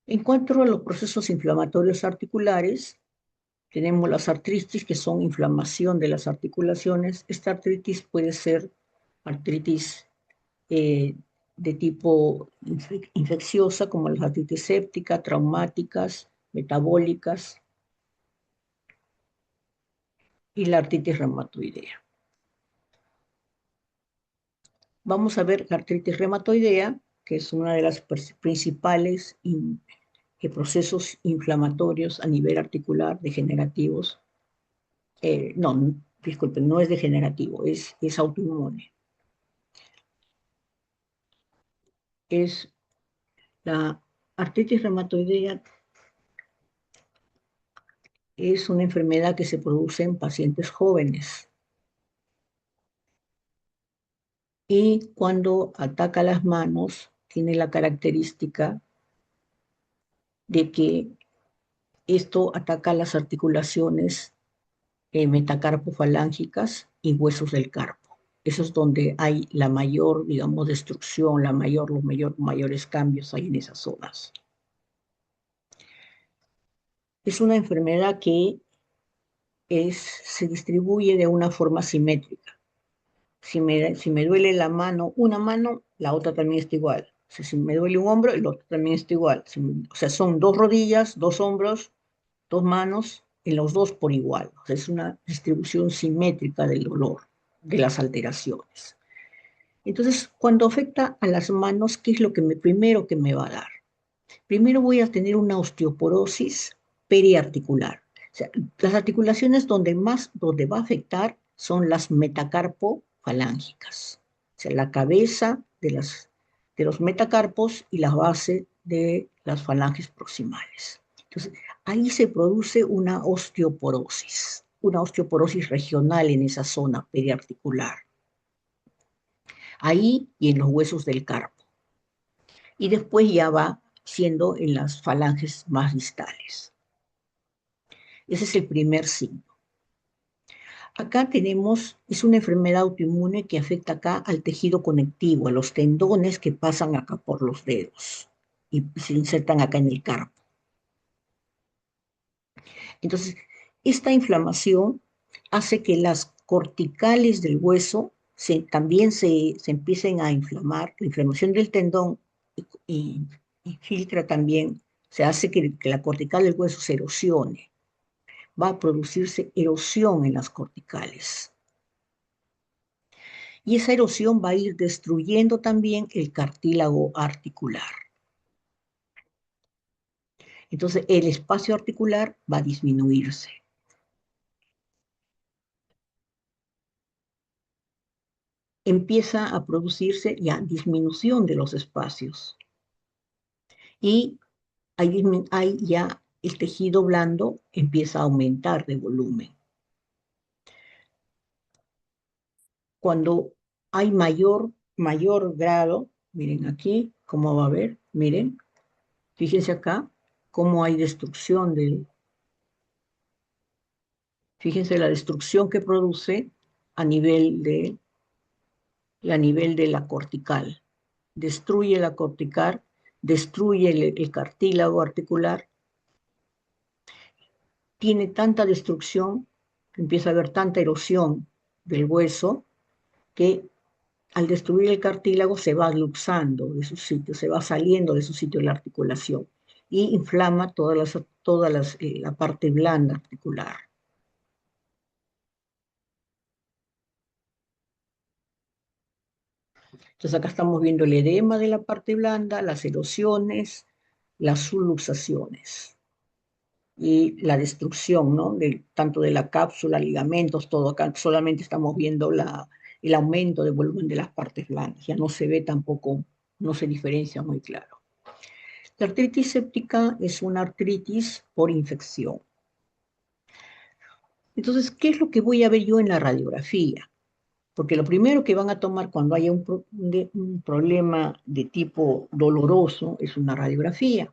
En cuanto a los procesos inflamatorios articulares, tenemos las artritis, que son inflamación de las articulaciones. Esta artritis puede ser artritis eh, de tipo infecciosa, como las artritis séptica, traumáticas, metabólicas, y la artritis reumatoidea. Vamos a ver la artritis reumatoidea, que es una de las principales procesos inflamatorios a nivel articular degenerativos. No, disculpen, no es degenerativo, es autoinmune. Es la artritis reumatoidea, es una enfermedad que se produce en pacientes jóvenes y cuando ataca las manos tiene la característica de que esto ataca las articulaciones metacarpofalángicas y huesos del carpo. Eso es donde hay la mayor, digamos, destrucción, los mayores cambios hay en esas zonas. Es una enfermedad que se distribuye de una forma simétrica. Si me duele la mano, una mano, la otra también está igual. O sea, si me duele un hombro, el otro también está igual. O sea, son dos rodillas, dos hombros, dos manos, en los dos por igual. O sea, es una distribución simétrica del dolor, de las alteraciones. Entonces, cuando afecta a las manos, ¿qué es lo que primero que me va a dar? Primero voy a tener una osteoporosis periarticular. O sea, las articulaciones donde va a afectar son las metacarpofalángicas. O sea, la cabeza de de los metacarpos y la base de las falanges proximales. Entonces, ahí se produce una osteoporosis regional en esa zona periarticular, ahí y en los huesos del carpo. Y después ya va siendo en las falanges más distales. Ese es el primer signo. Acá tenemos, es una enfermedad autoinmune que afecta acá al tejido conectivo, a los tendones que pasan acá por los dedos y se insertan acá en el carpo. Entonces, esta inflamación hace que las corticales del hueso también se empiecen a inflamar. La inflamación del tendón y, filtra también, se hace que la cortical del hueso se erosione. Va a producirse erosión en las corticales. Y esa erosión va a ir destruyendo también el cartílago articular. Entonces, el espacio articular va a disminuirse. Empieza a producirse ya disminución de los espacios. Y hay ya el tejido blando empieza a aumentar de volumen. Cuando hay mayor grado, miren aquí, cómo va a ver, miren, fíjense acá, cómo hay destrucción fíjense la destrucción que produce a nivel de la cortical. Destruye la cortical, destruye el cartílago articular, tiene tanta destrucción, empieza a haber tanta erosión del hueso, que al destruir el cartílago se va luxando de su sitio, se va saliendo de su sitio la articulación y inflama la parte blanda articular. Entonces acá estamos viendo el edema de la parte blanda, las erosiones, las subluxaciones y la destrucción, ¿no? Tanto de la cápsula, ligamentos, todo. Acá solamente estamos viendo el aumento de volumen de las partes blandas. Ya no se ve tampoco, no se diferencia muy claro. La artritis séptica es una artritis por infección. Entonces, ¿qué es lo que voy a ver yo en la radiografía? Porque lo primero que van a tomar cuando haya un problema de tipo doloroso es una radiografía.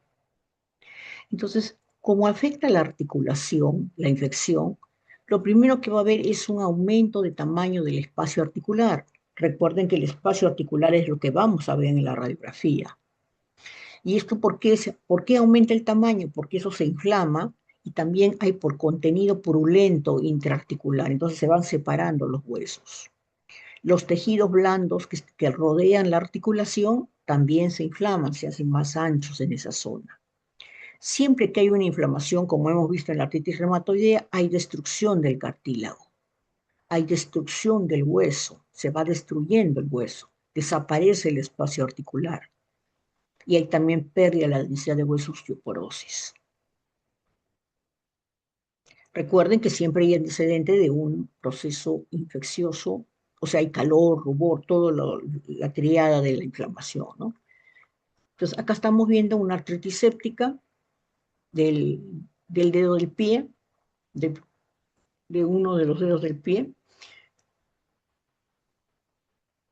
Entonces, como afecta la articulación, la infección, lo primero que va a haber es un aumento de tamaño del espacio articular. Recuerden que el espacio articular es lo que vamos a ver en la radiografía. ¿Y esto por qué aumenta el tamaño? Porque eso se inflama y también hay por contenido purulento intraarticular. Entonces se van separando los huesos. Los tejidos blandos que rodean la articulación también se inflaman, se hacen más anchos en esa zona. Siempre que hay una inflamación, como hemos visto en la artritis reumatoidea, hay destrucción del cartílago, hay destrucción del hueso, se va destruyendo el hueso, desaparece el espacio articular y hay también pérdida de la densidad de hueso, osteoporosis. Recuerden que siempre hay antecedente de un proceso infeccioso, o sea, hay calor, rubor, toda la triada de la inflamación, ¿no? Entonces, acá estamos viendo una artritis séptica del dedo del pie, de uno de los dedos del pie,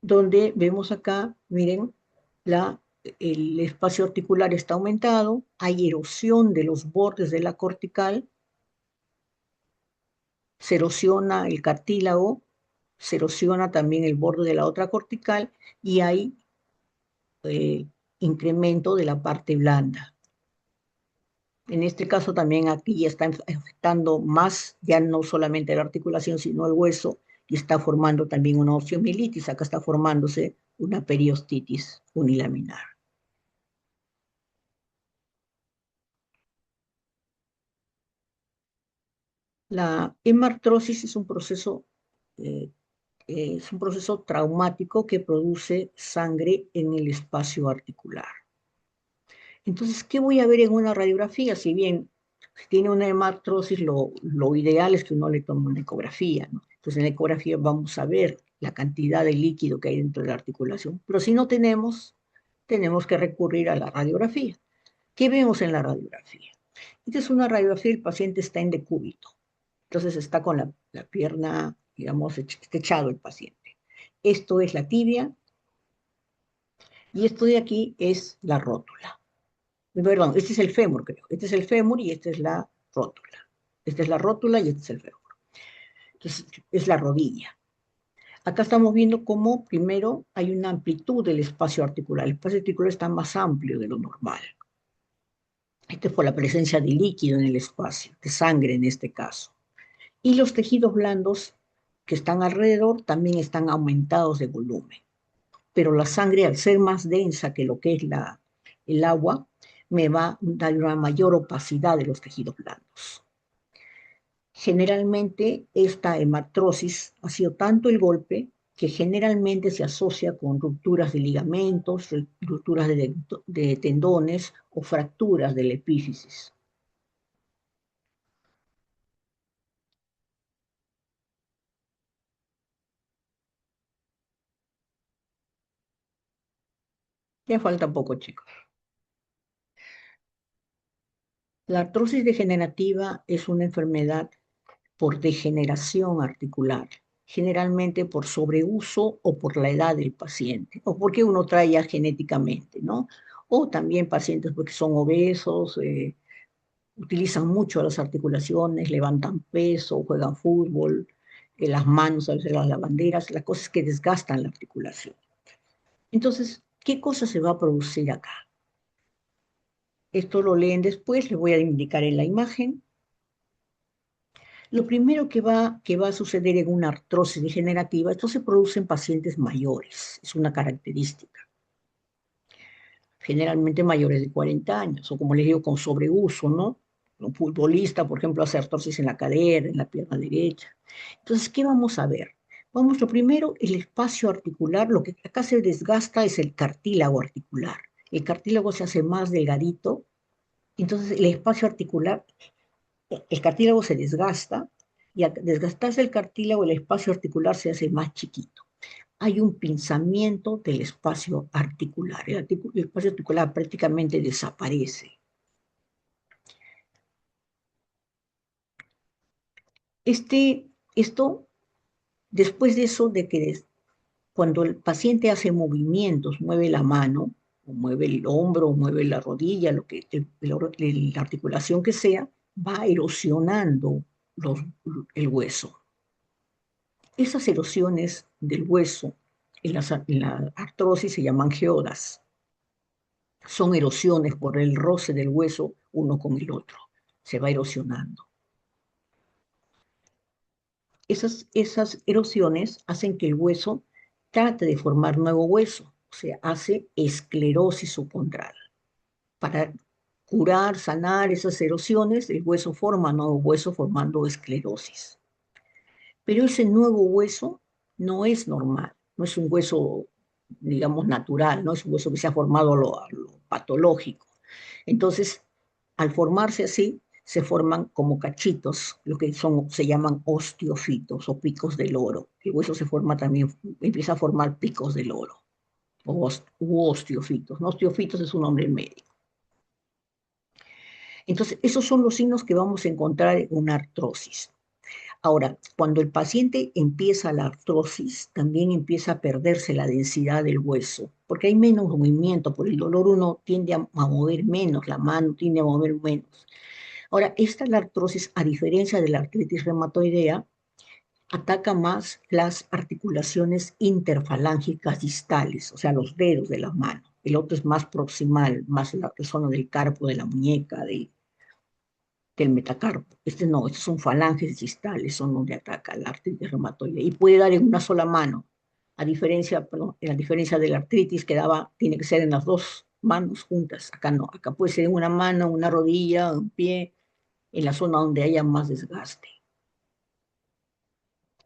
donde vemos acá, miren, el espacio articular está aumentado, hay erosión de los bordes de la cortical, se erosiona el cartílago, se erosiona también el borde de la otra cortical y hay eh, incremento de la parte blanda. En este caso también aquí ya está afectando más, ya no solamente la articulación, sino el hueso, y está formando también una osteomielitis. Acá está formándose una periostitis unilaminar. La hemartrosis eh, es un proceso traumático que produce sangre en el espacio articular. Entonces, ¿qué voy a ver en una radiografía? Si bien si tiene una hemartrosis, lo ideal es que uno le tome una ecografía, ¿no? Entonces, en la ecografía vamos a ver la cantidad de líquido que hay dentro de la articulación. Pero si no tenemos, tenemos que recurrir a la radiografía. ¿Qué vemos en la radiografía? Esta es una radiografía, el paciente está en decúbito, entonces está con la pierna, digamos, está echado el paciente. Esto es la tibia y esto de aquí es la rótula. Perdón, este es el fémur, creo. Este es el fémur y esta es la rótula. Esta es la rótula y este es el fémur. Entonces, es la rodilla. Acá estamos viendo cómo primero hay una amplitud del espacio articular. El espacio articular está más amplio de lo normal. Esto es por la presencia de líquido en el espacio, de sangre en este caso. Y los tejidos blandos que están alrededor también están aumentados de volumen. Pero la sangre, al ser más densa que lo que es el agua, me va a dar una mayor opacidad de los tejidos blandos. Generalmente esta hematrosis ha sido tanto el golpe que generalmente se asocia con rupturas de ligamentos, rupturas de tendones o fracturas de la epífisis. Ya falta poco, chicos. La artrosis degenerativa es una enfermedad por degeneración articular, generalmente por sobreuso o por la edad del paciente, o porque uno trae ya genéticamente, ¿no? O también pacientes porque son obesos, utilizan mucho las articulaciones, levantan peso, juegan fútbol, las manos, a veces las lavanderas, las cosas que desgastan la articulación. Entonces, ¿qué cosa se va a producir acá? Esto lo leen después, les voy a indicar en la imagen. Lo primero que va a suceder en una artrosis degenerativa, esto se produce en pacientes mayores, es una característica, generalmente mayores de 40 años, o como les digo, con sobreuso, ¿no? Un futbolista, por ejemplo, hace artrosis en la cadera, en la pierna derecha. Entonces, ¿qué vamos a ver? Vamos, lo primero, el espacio articular, lo que acá se desgasta es el cartílago articular. El cartílago se hace más delgadito, entonces el espacio articular, el cartílago se desgasta y al desgastarse el cartílago, el espacio articular se hace más chiquito. Hay un pinzamiento del espacio articular. El espacio articular prácticamente desaparece. Esto, después de eso, cuando el paciente hace movimientos, mueve la mano, o mueve el hombro, o mueve la rodilla, la articulación que sea, va erosionando el hueso. Esas erosiones del hueso en la artrosis se llaman geodas. Son erosiones por el roce del hueso uno con el otro. Se va erosionando. Esas erosiones hacen que el hueso trate de formar nuevo hueso, o sea, hace esclerosis subcondral. Para curar, sanar esas erosiones, el hueso forma nuevo hueso formando esclerosis. Pero ese nuevo hueso no es normal, no es un hueso, digamos, natural, no es un hueso que se ha formado a lo patológico. Entonces, al formarse así, se forman como cachitos, lo que se llaman osteofitos o picos del oro. El hueso se forma también, empieza a formar picos del oro u osteofitos. ¿No? Osteofitos es un nombre médico. Entonces, esos son los signos que vamos a encontrar en una artrosis. Ahora, cuando el paciente empieza la artrosis, también empieza a perderse la densidad del hueso, porque hay menos movimiento, por el dolor uno tiende a mover menos, la mano tiende a mover menos. Ahora, la artrosis, a diferencia de la artritis reumatoidea, ataca más las articulaciones interfalángicas distales, o sea, los dedos de la mano. El otro es más proximal, más la zona del carpo, de la muñeca, del metacarpo. No, estos son falanges distales, son donde ataca la artritis reumatoide. Y puede dar en una sola mano, a diferencia de la artritis que tiene que ser en las dos manos juntas. Acá no, acá puede ser en una mano, una rodilla, un pie, en la zona donde haya más desgaste.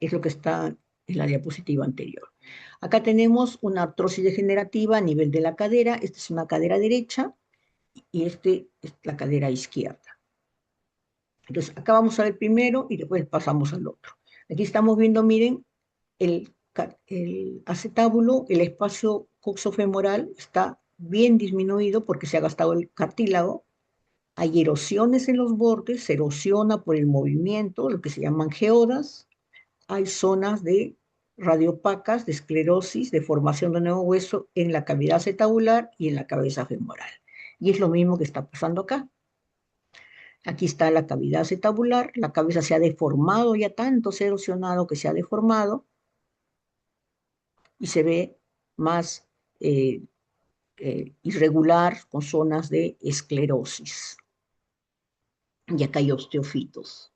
Es lo que está en la diapositiva anterior. Acá tenemos una artrosis degenerativa a nivel de la cadera. Esta es una cadera derecha y este es la cadera izquierda. Entonces, acá vamos a ver primero y después pasamos al otro. Aquí estamos viendo, miren, el acetábulo, el espacio coxofemoral está bien disminuido porque se ha gastado el cartílago. Hay erosiones en los bordes, se erosiona por el movimiento, lo que se llaman geodas. Hay zonas de radiopacas, de esclerosis, de formación de nuevo hueso en la cavidad acetabular y en la cabeza femoral. Y es lo mismo que está pasando acá. Aquí está la cavidad acetabular, la cabeza se ha deformado ya tanto, se ha erosionado que se ha deformado y se ve más eh, irregular con zonas de esclerosis. Y acá hay osteofitos.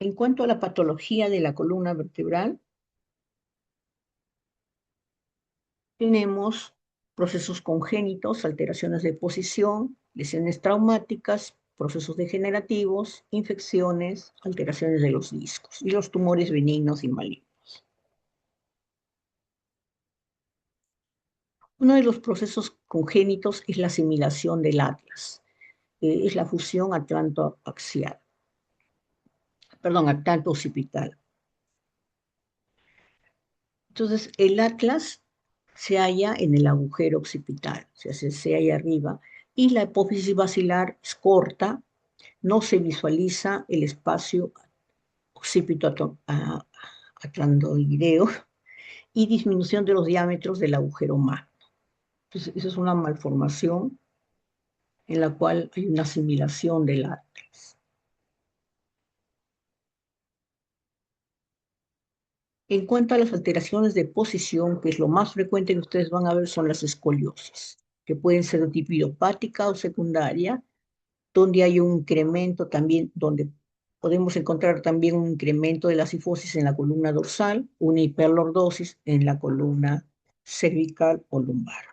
En cuanto a la patología de la columna vertebral, tenemos procesos congénitos, alteraciones de posición, lesiones traumáticas, procesos degenerativos, infecciones, alteraciones de los discos y los tumores benignos y malignos. Uno de los procesos congénitos es la asimilación del atlas, es la fusión atlanto-axial, perdón, atlanto-occipital. Entonces, el atlas se halla en el agujero occipital, o sea, se halla arriba, y la hipófisis basilar es corta, no se visualiza el espacio occipito-atlantoideo y disminución de los diámetros del agujero magno. Entonces, esa es una malformación en la cual hay una asimilación del atlas. En cuanto a las alteraciones de posición, que es lo más frecuente que ustedes van a ver, son las escoliosis, que pueden ser de tipo idiopática o secundaria, donde hay un incremento también, donde podemos encontrar también un incremento de la cifosis en la columna dorsal, una hiperlordosis en la columna cervical o lumbar.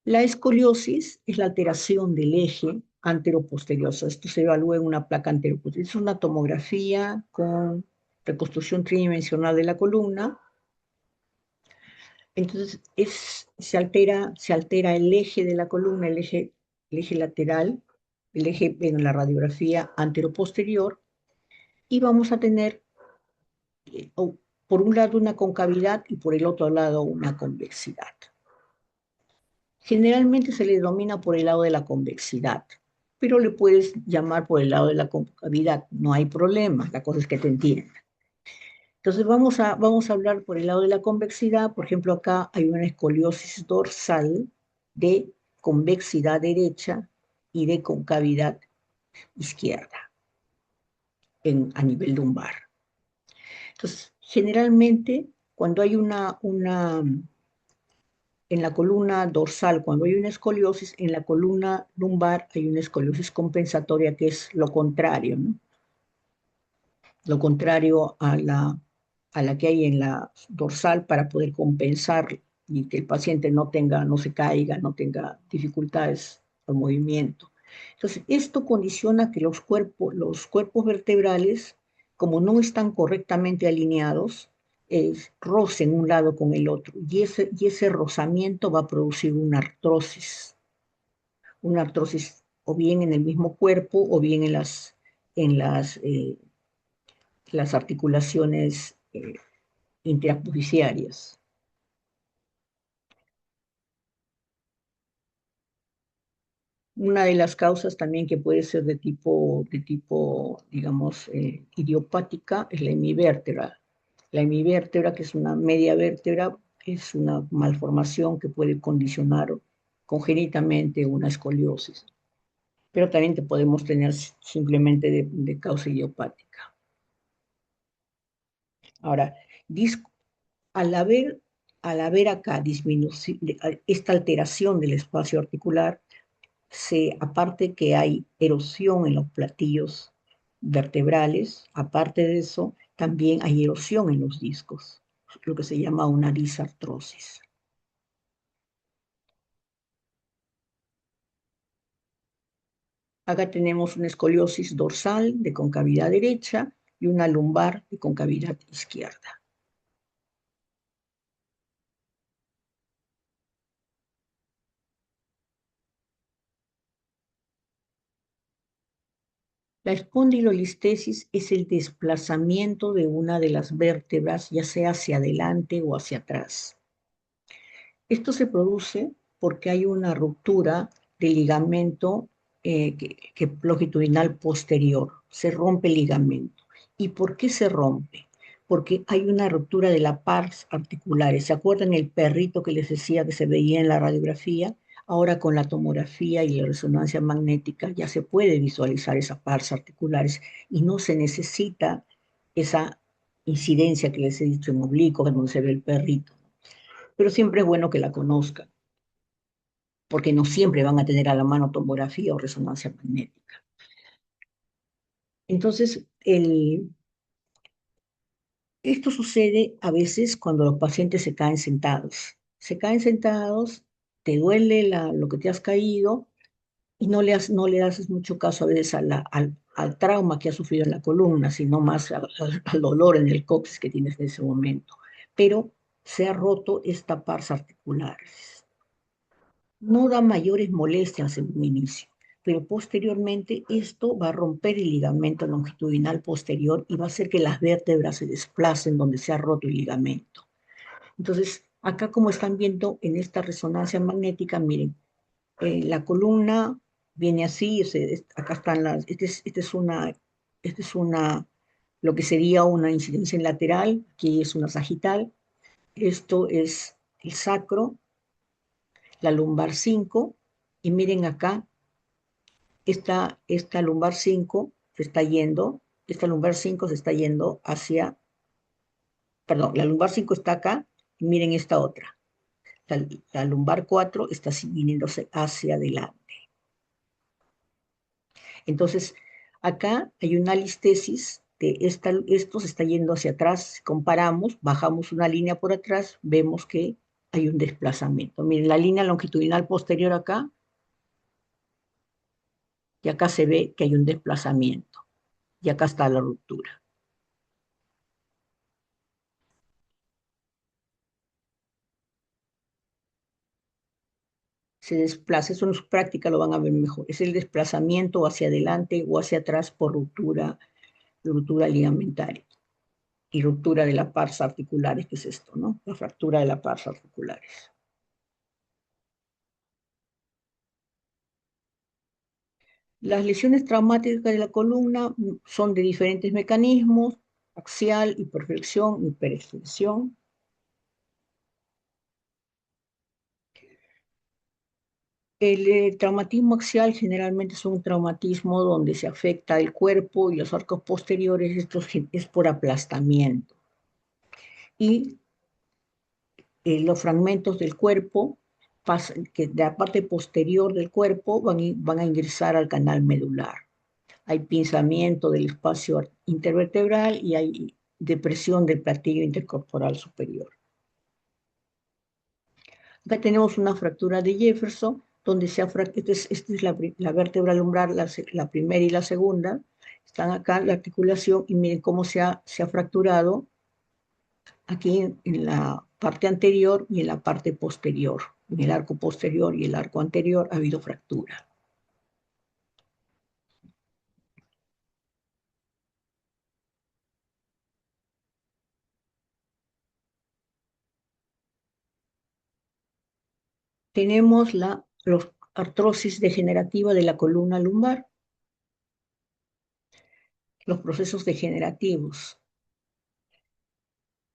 La escoliosis es la alteración del eje anteroposterior. Esto se evalúa en una placa anteroposterior. Es una tomografía con reconstrucción tridimensional de la columna. Entonces, se altera el eje de la columna, el eje lateral, el eje en la radiografía anteroposterior, y vamos a tener por un lado una concavidad y por el otro lado una convexidad. Generalmente se le denomina por el lado de la convexidad, pero le puedes llamar por el lado de la concavidad, no hay problema, la cosa es que te entiendan. Entonces vamos a hablar por el lado de la convexidad. Por ejemplo, acá hay una escoliosis dorsal de convexidad derecha y de concavidad izquierda a nivel lumbar. Entonces, generalmente, cuando hay en la columna dorsal, cuando hay una escoliosis, en la columna lumbar hay una escoliosis compensatoria que es lo contrario, ¿no? Lo contrario a la que hay en la dorsal para poder compensar y que el paciente no se caiga, no tenga dificultades al movimiento. Entonces, esto condiciona que los cuerpos vertebrales, como no están correctamente alineados, rocen un lado con el otro. Y ese rozamiento va a producir una artrosis o bien en el mismo cuerpo o bien en las articulaciones intraapofisiarias. Una de las causas también que puede ser digamos, idiopática es la hemivértebra. La hemivértebra, que es una media vértebra, es una malformación que puede condicionar congénitamente una escoliosis. Pero también te podemos tener simplemente de causa idiopática. Ahora, al haber, al haber acá esta alteración del espacio articular, aparte que hay erosión en los platillos vertebrales, aparte de eso, también hay erosión en los discos, lo que se llama una disartrosis. Acá tenemos una escoliosis dorsal de concavidad derecha y una lumbar de concavidad izquierda. La espondilolistesis es el desplazamiento de una de las vértebras, ya sea hacia adelante o hacia atrás. Esto se produce porque hay una ruptura del ligamento longitudinal posterior. Se rompe el ligamento. ¿Y por qué se rompe? Porque hay una ruptura de la pars articulares. ¿Se acuerdan el perrito que les decía que se veía en la radiografía? Ahora con la tomografía y la resonancia magnética ya se puede visualizar esa pars articulares y no se necesita esa incidencia que les he dicho en oblicuo, donde se ve el perrito, pero siempre es bueno que la conozcan, porque no siempre van a tener a la mano tomografía o resonancia magnética. Entonces, esto sucede a veces cuando los pacientes se caen sentados. Se caen sentados, te duele lo que te has caído y no le haces mucho caso a veces al trauma que has sufrido en la columna, sino más al dolor en el coxis que tienes en ese momento. Pero se ha roto esta pars articulares. No da mayores molestias en un inicio, pero posteriormente esto va a romper el ligamento longitudinal posterior y va a hacer que las vértebras se desplacen donde se ha roto el ligamento. Entonces, acá como están viendo en esta resonancia magnética, miren, la columna viene así, acá están lo que sería una incidencia en lateral, aquí es una sagital, esto es el sacro, la lumbar 5, y miren acá, esta lumbar 5 se está yendo, esta lumbar 5 se está yendo hacia, perdón, la lumbar 5 está acá, y miren esta otra. La lumbar 4 está viniéndose hacia adelante. Entonces, acá hay una listesis de esto se está yendo hacia atrás, si comparamos, bajamos una línea por atrás, vemos que hay un desplazamiento. Miren, la línea longitudinal posterior acá, y acá se ve que hay un desplazamiento, y acá está la ruptura. Se desplaza, eso en su práctica lo van a ver mejor, es el desplazamiento hacia adelante o hacia atrás por ruptura ligamentaria y ruptura de la pars articulares, que es esto, ¿no? La fractura de la pars articulares. Las lesiones traumáticas de la columna son de diferentes mecanismos: axial, hiperflexión, hiperextensión. El traumatismo axial generalmente es un traumatismo donde se afecta el cuerpo y los arcos posteriores, esto es por aplastamiento. Y los fragmentos del cuerpo, que de la parte posterior del cuerpo, van a ingresar al canal medular. Hay pinzamiento del espacio intervertebral y hay depresión del platillo intercorporal superior. Acá tenemos una fractura de Jefferson, donde esta es la vértebra lumbar, la primera y la segunda. Están acá la articulación y miren cómo se ha fracturado aquí en la parte anterior y en la parte posterior. En el arco posterior y el arco anterior ha habido fractura. Tenemos los artrosis degenerativa de la columna lumbar, los procesos degenerativos.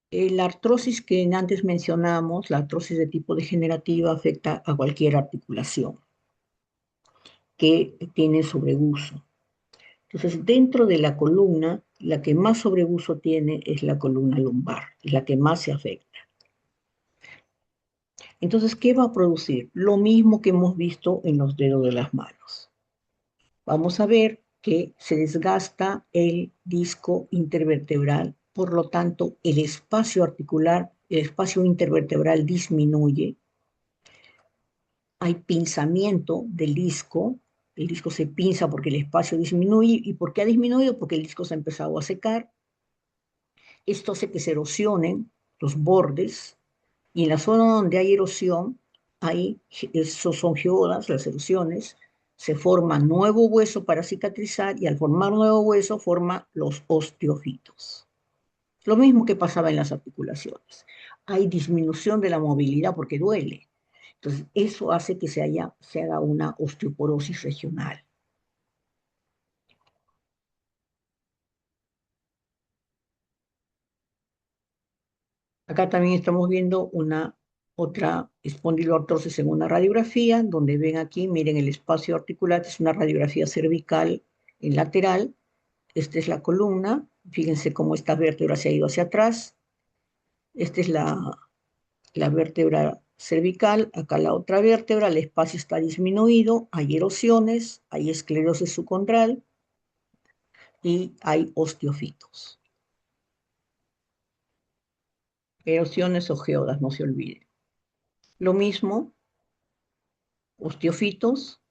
La artrosis que antes mencionamos, la artrosis de tipo degenerativa, afecta a cualquier articulación que tiene sobreuso. Entonces, dentro de la columna, la que más sobreuso tiene es la columna lumbar, es la que más se afecta. Entonces, ¿qué va a producir? Lo mismo que hemos visto en los dedos de las manos. Vamos a ver que se desgasta el disco intervertebral, por lo tanto, el espacio articular, el espacio intervertebral disminuye, hay pinzamiento del disco, el disco se pinza porque el espacio disminuye. ¿Y por qué ha disminuido? Porque el disco se ha empezado a secar. Esto hace que se erosionen los bordes, y en la zona donde hay erosión, esos son geodas, las erosiones, se forma nuevo hueso para cicatrizar y al formar nuevo hueso forma los osteofitos. Lo mismo que pasaba en las articulaciones. Hay disminución de la movilidad porque duele. Entonces, eso hace que se haga una osteoporosis regional. Acá también estamos viendo una otra espondiloartrosis en una radiografía, donde ven aquí, miren el espacio articular, es una radiografía cervical en lateral. Esta es la columna, fíjense cómo esta vértebra se ha ido hacia atrás. Esta es la vértebra cervical, acá la otra vértebra, el espacio está disminuido, hay erosiones, hay esclerosis subcondral y hay osteofitos. Erosiones o geodas, no se olviden. Lo mismo, osteofitos,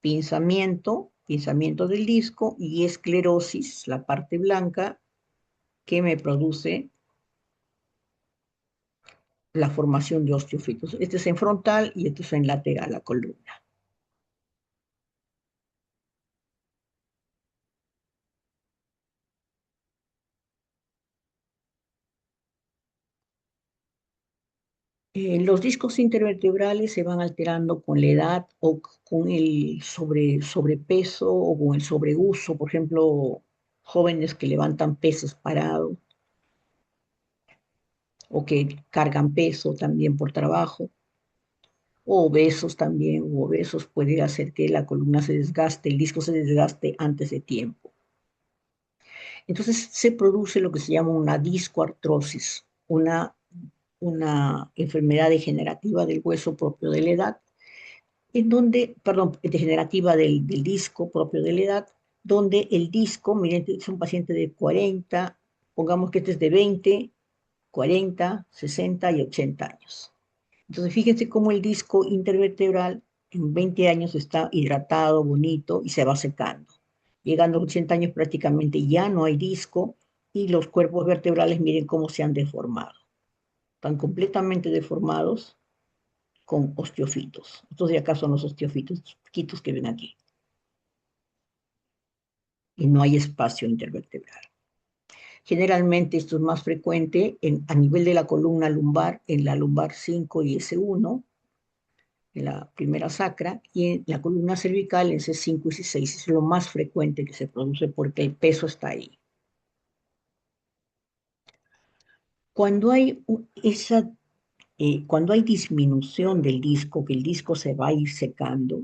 pinzamiento del disco y esclerosis, la parte blanca, que me produce la formación de osteofitos. Este es en frontal y este es en lateral, la columna. Los discos intervertebrales se van alterando con la edad o con el sobrepeso o con el sobreuso, por ejemplo, jóvenes que levantan pesos parados o que cargan peso también por trabajo, o obesos también, o obesos puede hacer que la columna se desgaste, el disco se desgaste antes de tiempo. Entonces se produce lo que se llama una discoartrosis, una enfermedad degenerativa del hueso propio de la edad, en donde, perdón, degenerativa del disco propio de la edad, donde el disco, miren, es un paciente de 40, pongamos que este es de 20, 40, 60 y 80 años. Entonces, fíjense cómo el disco intervertebral en 20 años está hidratado, bonito y se va secando. Llegando a 80 años prácticamente ya no hay disco y los cuerpos vertebrales miren cómo se han deformado. Están completamente deformados con osteofitos. Estos de acá son los osteofitos chiquitos que ven aquí. Y no hay espacio intervertebral. Generalmente esto es más frecuente a nivel de la columna lumbar, en la lumbar 5 y S1, en la primera sacra, y en la columna cervical en C5 y C6. Es lo más frecuente que se produce porque el peso está ahí. Cuando hay cuando hay disminución del disco, que el disco se va a ir secando,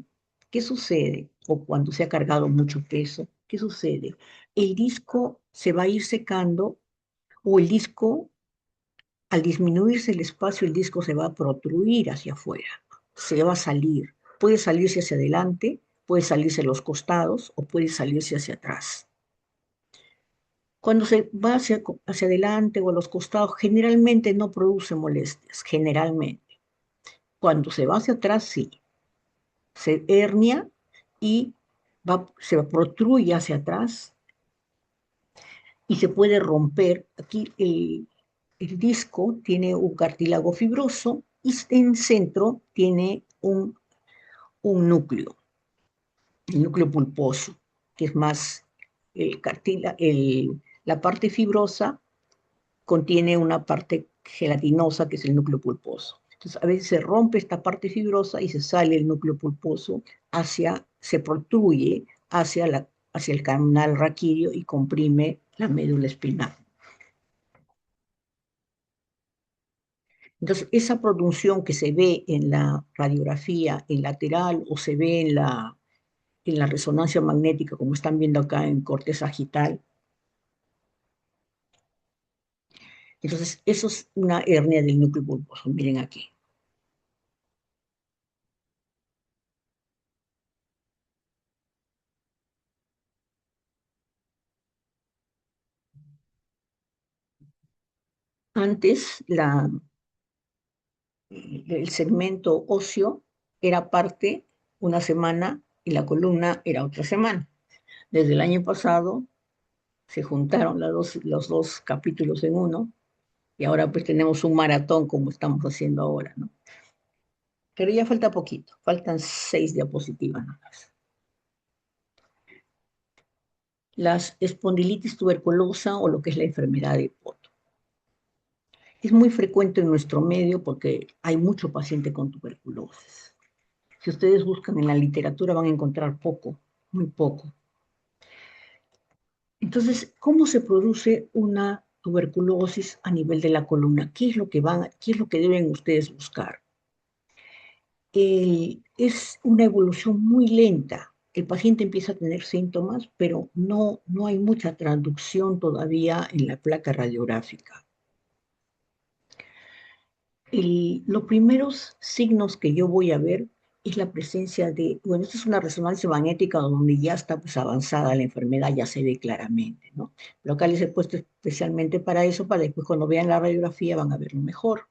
¿qué sucede? O cuando se ha cargado mucho peso, ¿qué sucede? El disco se va a ir secando o el disco, al disminuirse el espacio, el disco se va a protruir hacia afuera, se va a salir. Puede salirse hacia adelante, puede salirse a los costados o puede salirse hacia atrás. Cuando se va hacia adelante o a los costados, generalmente no produce molestias, generalmente. Cuando se va hacia atrás, sí, se hernia y se protruye hacia atrás y se puede romper. Aquí el disco tiene un cartílago fibroso y en centro tiene un núcleo, el núcleo pulposo, que es más la parte fibrosa contiene una parte gelatinosa que es el núcleo pulposo. Entonces, a veces se rompe esta parte fibrosa y se sale el núcleo pulposo se protruye hacia el canal raquídeo y comprime la médula espinal. Entonces, esa producción que se ve en la radiografía en lateral o se ve en la resonancia magnética, como están viendo acá en corte sagital, entonces eso es una hernia del núcleo pulposo, miren aquí. Antes, el segmento óseo era parte una semana y la columna era otra semana. Desde el año pasado se juntaron los dos capítulos en uno y ahora pues tenemos un maratón como estamos haciendo ahora, ¿no? Pero ya falta poquito, faltan 6 diapositivas nada más. las espondilitis tuberculosa o lo que es la enfermedad de Poto. Es muy frecuente en nuestro medio porque hay mucho paciente con tuberculosis. Si ustedes buscan en la literatura van a encontrar poco, muy poco. Entonces, ¿cómo se produce una tuberculosis a nivel de la columna? ¿Qué es lo que deben ustedes buscar? Es una evolución muy lenta. El paciente empieza a tener síntomas, pero no hay mucha traducción todavía en la placa radiográfica. Los primeros signos que yo voy a ver es la presencia de, bueno, esta es una resonancia magnética donde ya está pues, avanzada la enfermedad, ya se ve claramente, ¿no? Pero acá les he puesto especialmente para eso, para después cuando vean la radiografía van a verlo mejor.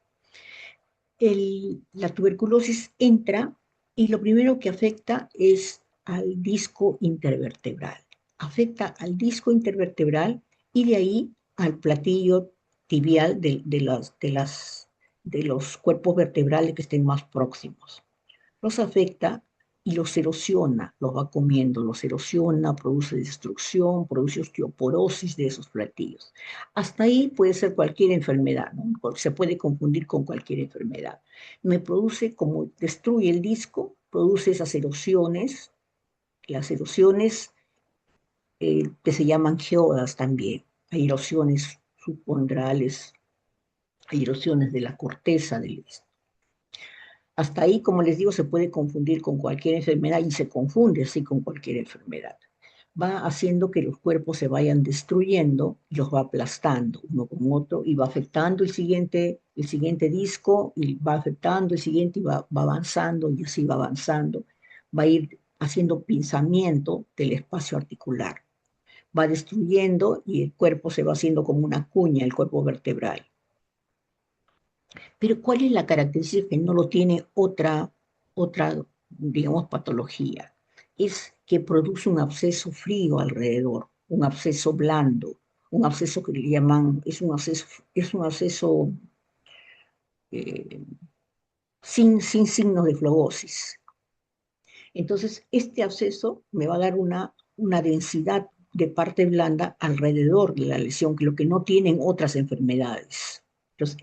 La tuberculosis entra y lo primero que afecta es al disco intervertebral. Afecta al disco intervertebral y de ahí al platillo tibial de los cuerpos vertebrales que estén más próximos. Los afecta y los erosiona, los va comiendo, los erosiona, produce destrucción, produce osteoporosis de esos platillos. Hasta ahí puede ser cualquier enfermedad, ¿no? Se puede confundir con cualquier enfermedad. Me produce, como destruye el disco, produce esas erosiones, las erosiones que se llaman geodas también. Hay erosiones subpondrales, hay erosiones de la corteza del disco. Hasta ahí, como les digo, se puede confundir con cualquier enfermedad y se confunde así con cualquier enfermedad. Va haciendo que los cuerpos se vayan destruyendo y los va aplastando uno con otro y va afectando el siguiente disco y va afectando el siguiente y va avanzando y así va avanzando. Va a ir haciendo pinzamiento del espacio articular. Va destruyendo y el cuerpo se va haciendo como una cuña, el cuerpo vertebral. Pero ¿cuál es la característica que no lo tiene otra, digamos, patología? Es que produce un absceso frío alrededor, un absceso blando, un absceso que le llaman, es un absceso eh, sin signos de flebosis. Entonces, este absceso me va a dar una densidad de parte blanda alrededor de la lesión, que lo que no tienen otras enfermedades. Entonces,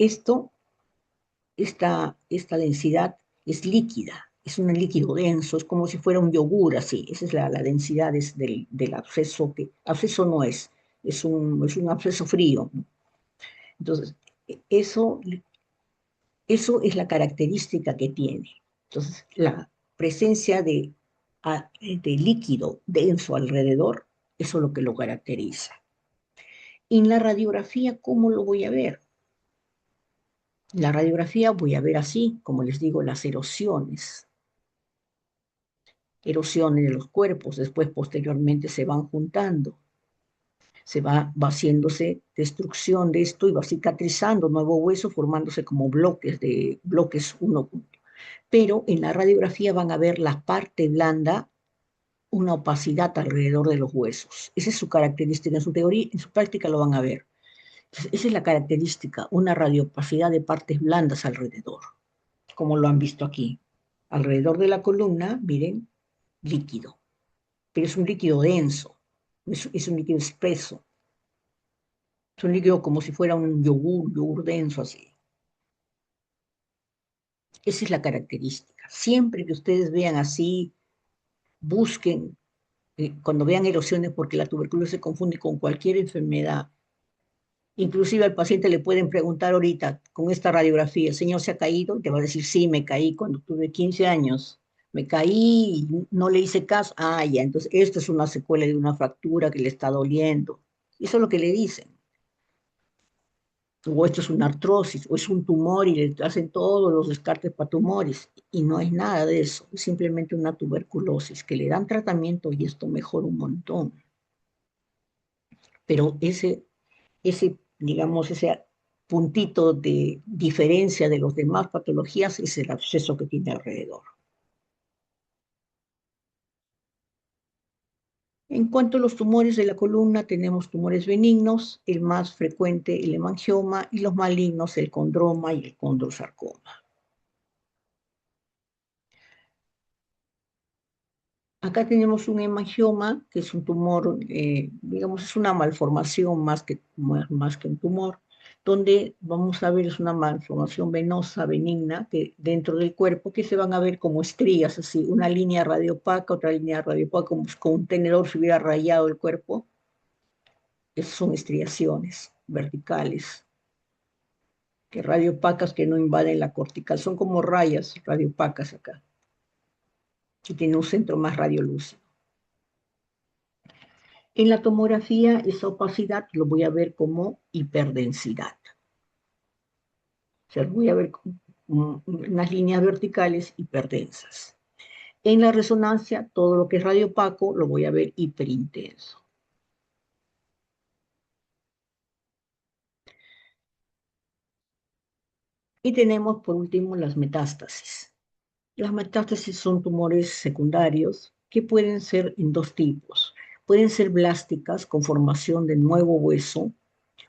esta densidad es líquida, es un líquido denso, es como si fuera un yogur así. Esa es la densidad del absceso, que absceso no es un absceso frío, ¿no? Entonces, eso, eso es la característica que tiene. Entonces, la presencia de líquido denso alrededor, eso es lo que lo caracteriza. En la radiografía, ¿cómo lo voy a ver? La radiografía voy a ver así, como les digo, las erosiones de los cuerpos, después posteriormente se van juntando, va haciéndose destrucción de esto y va cicatrizando nuevo hueso, formándose como bloques uno. Pero en la radiografía van a ver la parte blanda, una opacidad alrededor de los huesos. Esa es su característica. En su teoría, en su práctica lo van a ver. Entonces, esa es la característica, una radioopacidad de partes blandas alrededor, como lo han visto aquí. Alrededor de la columna, miren, líquido, pero es un líquido denso, es un líquido espeso, es un líquido como si fuera un yogur denso así. Esa es la característica. Siempre que ustedes vean así, busquen, cuando vean erosiones, porque la tuberculosis se confunde con cualquier enfermedad. Inclusive al paciente le pueden preguntar ahorita, con esta radiografía, ¿el señor se ha caído? Y te va a decir, sí, me caí cuando tuve 15 años. Me caí y no le hice caso. Ah, ya, entonces esto es una secuela de una fractura que le está doliendo. Eso es lo que le dicen. O esto es una artrosis, o es un tumor y le hacen todos los descartes para tumores. Y no es nada de eso, es simplemente una tuberculosis que le dan tratamiento y esto mejora un montón. Pero digamos, ese puntito de diferencia de las demás patologías es el absceso que tiene alrededor. En cuanto a los tumores de la columna, tenemos tumores benignos, el más frecuente el hemangioma y los malignos el condroma y el condrosarcoma. Acá tenemos un hemangioma, que es un tumor, digamos, es una malformación más que un tumor, donde vamos a ver, es una malformación venosa, benigna, que dentro del cuerpo, que se van a ver como estrías, así, una línea radiopaca, otra línea radiopaca, como si con un tenedor se hubiera rayado el cuerpo. Esas son estriaciones verticales, que radiopacas que no invaden la cortical, son como rayas radiopacas acá, que tienen un centro más radiolúcido. En la tomografía, esa opacidad lo voy a ver como hiperdensidad. O sea, voy a ver unas líneas verticales hiperdensas. En la resonancia, todo lo que es radiopaco lo voy a ver hiperintenso. Y tenemos, por último, las metástasis. Las metástasis son tumores secundarios que pueden ser en dos tipos. Pueden ser blásticas con formación de nuevo hueso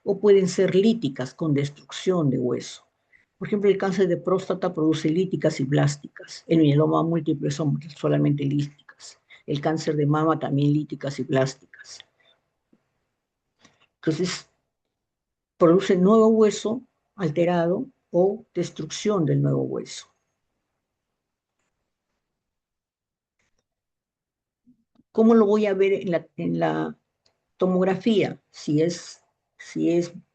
o pueden ser líticas con destrucción de hueso. Por ejemplo, el cáncer de próstata produce líticas y blásticas. El mieloma múltiple son solamente líticas. El cáncer de mama también líticas y blásticas. Entonces, produce nuevo hueso alterado o destrucción del nuevo hueso. ¿Cómo lo voy a ver en la tomografía? Si es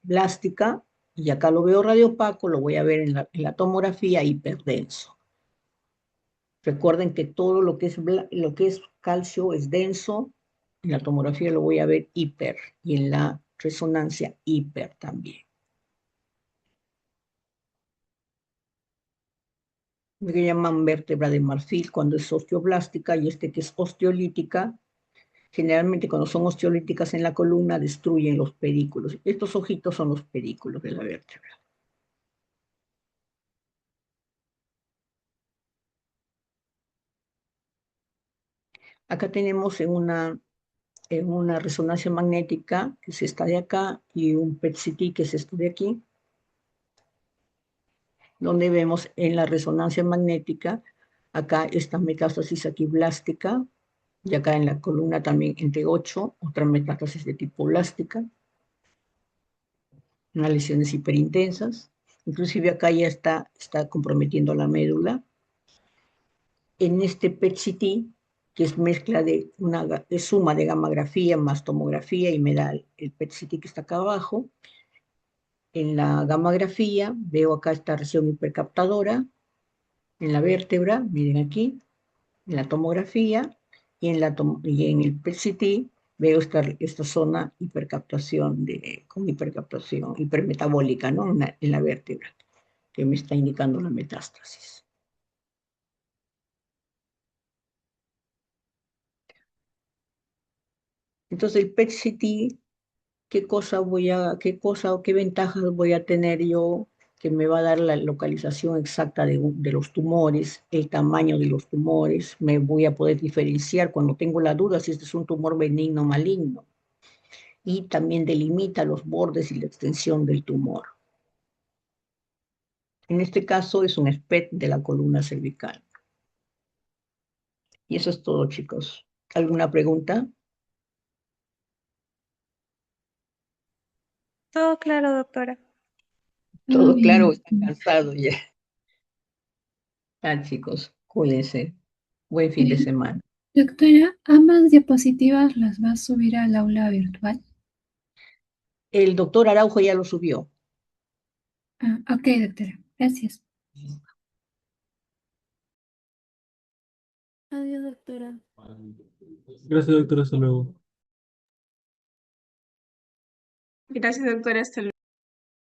blástica, y acá lo veo radiopaco, lo voy a ver en la tomografía hiperdenso. Recuerden que todo lo que es calcio es denso, en la tomografía lo voy a ver hiper y en la resonancia hiper también. Lo que llaman vértebra de marfil cuando es osteoblástica y que es osteolítica. Generalmente cuando son osteolíticas en la columna destruyen los pedículos. Estos ojitos son los pedículos de la vértebra. Acá tenemos en una resonancia magnética, que es esta de acá, y un PET-CT, que es esto de aquí, donde vemos en la resonancia magnética, acá esta metástasis aquí blástica, y acá en la columna también en T8, otra metástasis de tipo blástica, unas lesiones hiperintensas, inclusive acá ya está comprometiendo la médula. En este PET-CT, que es mezcla de suma de gammagrafía más tomografía y me da el PET-CT que está acá abajo. En la gammagrafía veo acá esta región hipercaptadora, en la vértebra, miren aquí, en la tomografía, y en el PET-CT veo esta zona hipercaptación, con hipercaptación hipermetabólica, ¿no? En la vértebra, que me está indicando la metástasis. Entonces el PET-CT, qué cosa o qué ventajas voy a tener yo que me va a dar la localización exacta de los tumores, el tamaño de los tumores, me voy a poder diferenciar cuando tengo la duda si este es un tumor benigno o maligno, y también delimita los bordes y la extensión del tumor. En este caso es un SPECT de la columna cervical. Y eso es todo, chicos. ¿Alguna pregunta? Todo claro, doctora. Todo ¿Todo claro? bien. ¿Están cansados ya? Ah, chicos, cuídense. Buen fin de Eh, semana. Doctora, ¿ambas diapositivas las va a subir al aula virtual? El doctor Araujo ya lo subió. Ah, ok, doctora. Gracias. Adiós, doctora. Gracias, doctor. Hasta luego. Gracias, doctora. Hasta luego.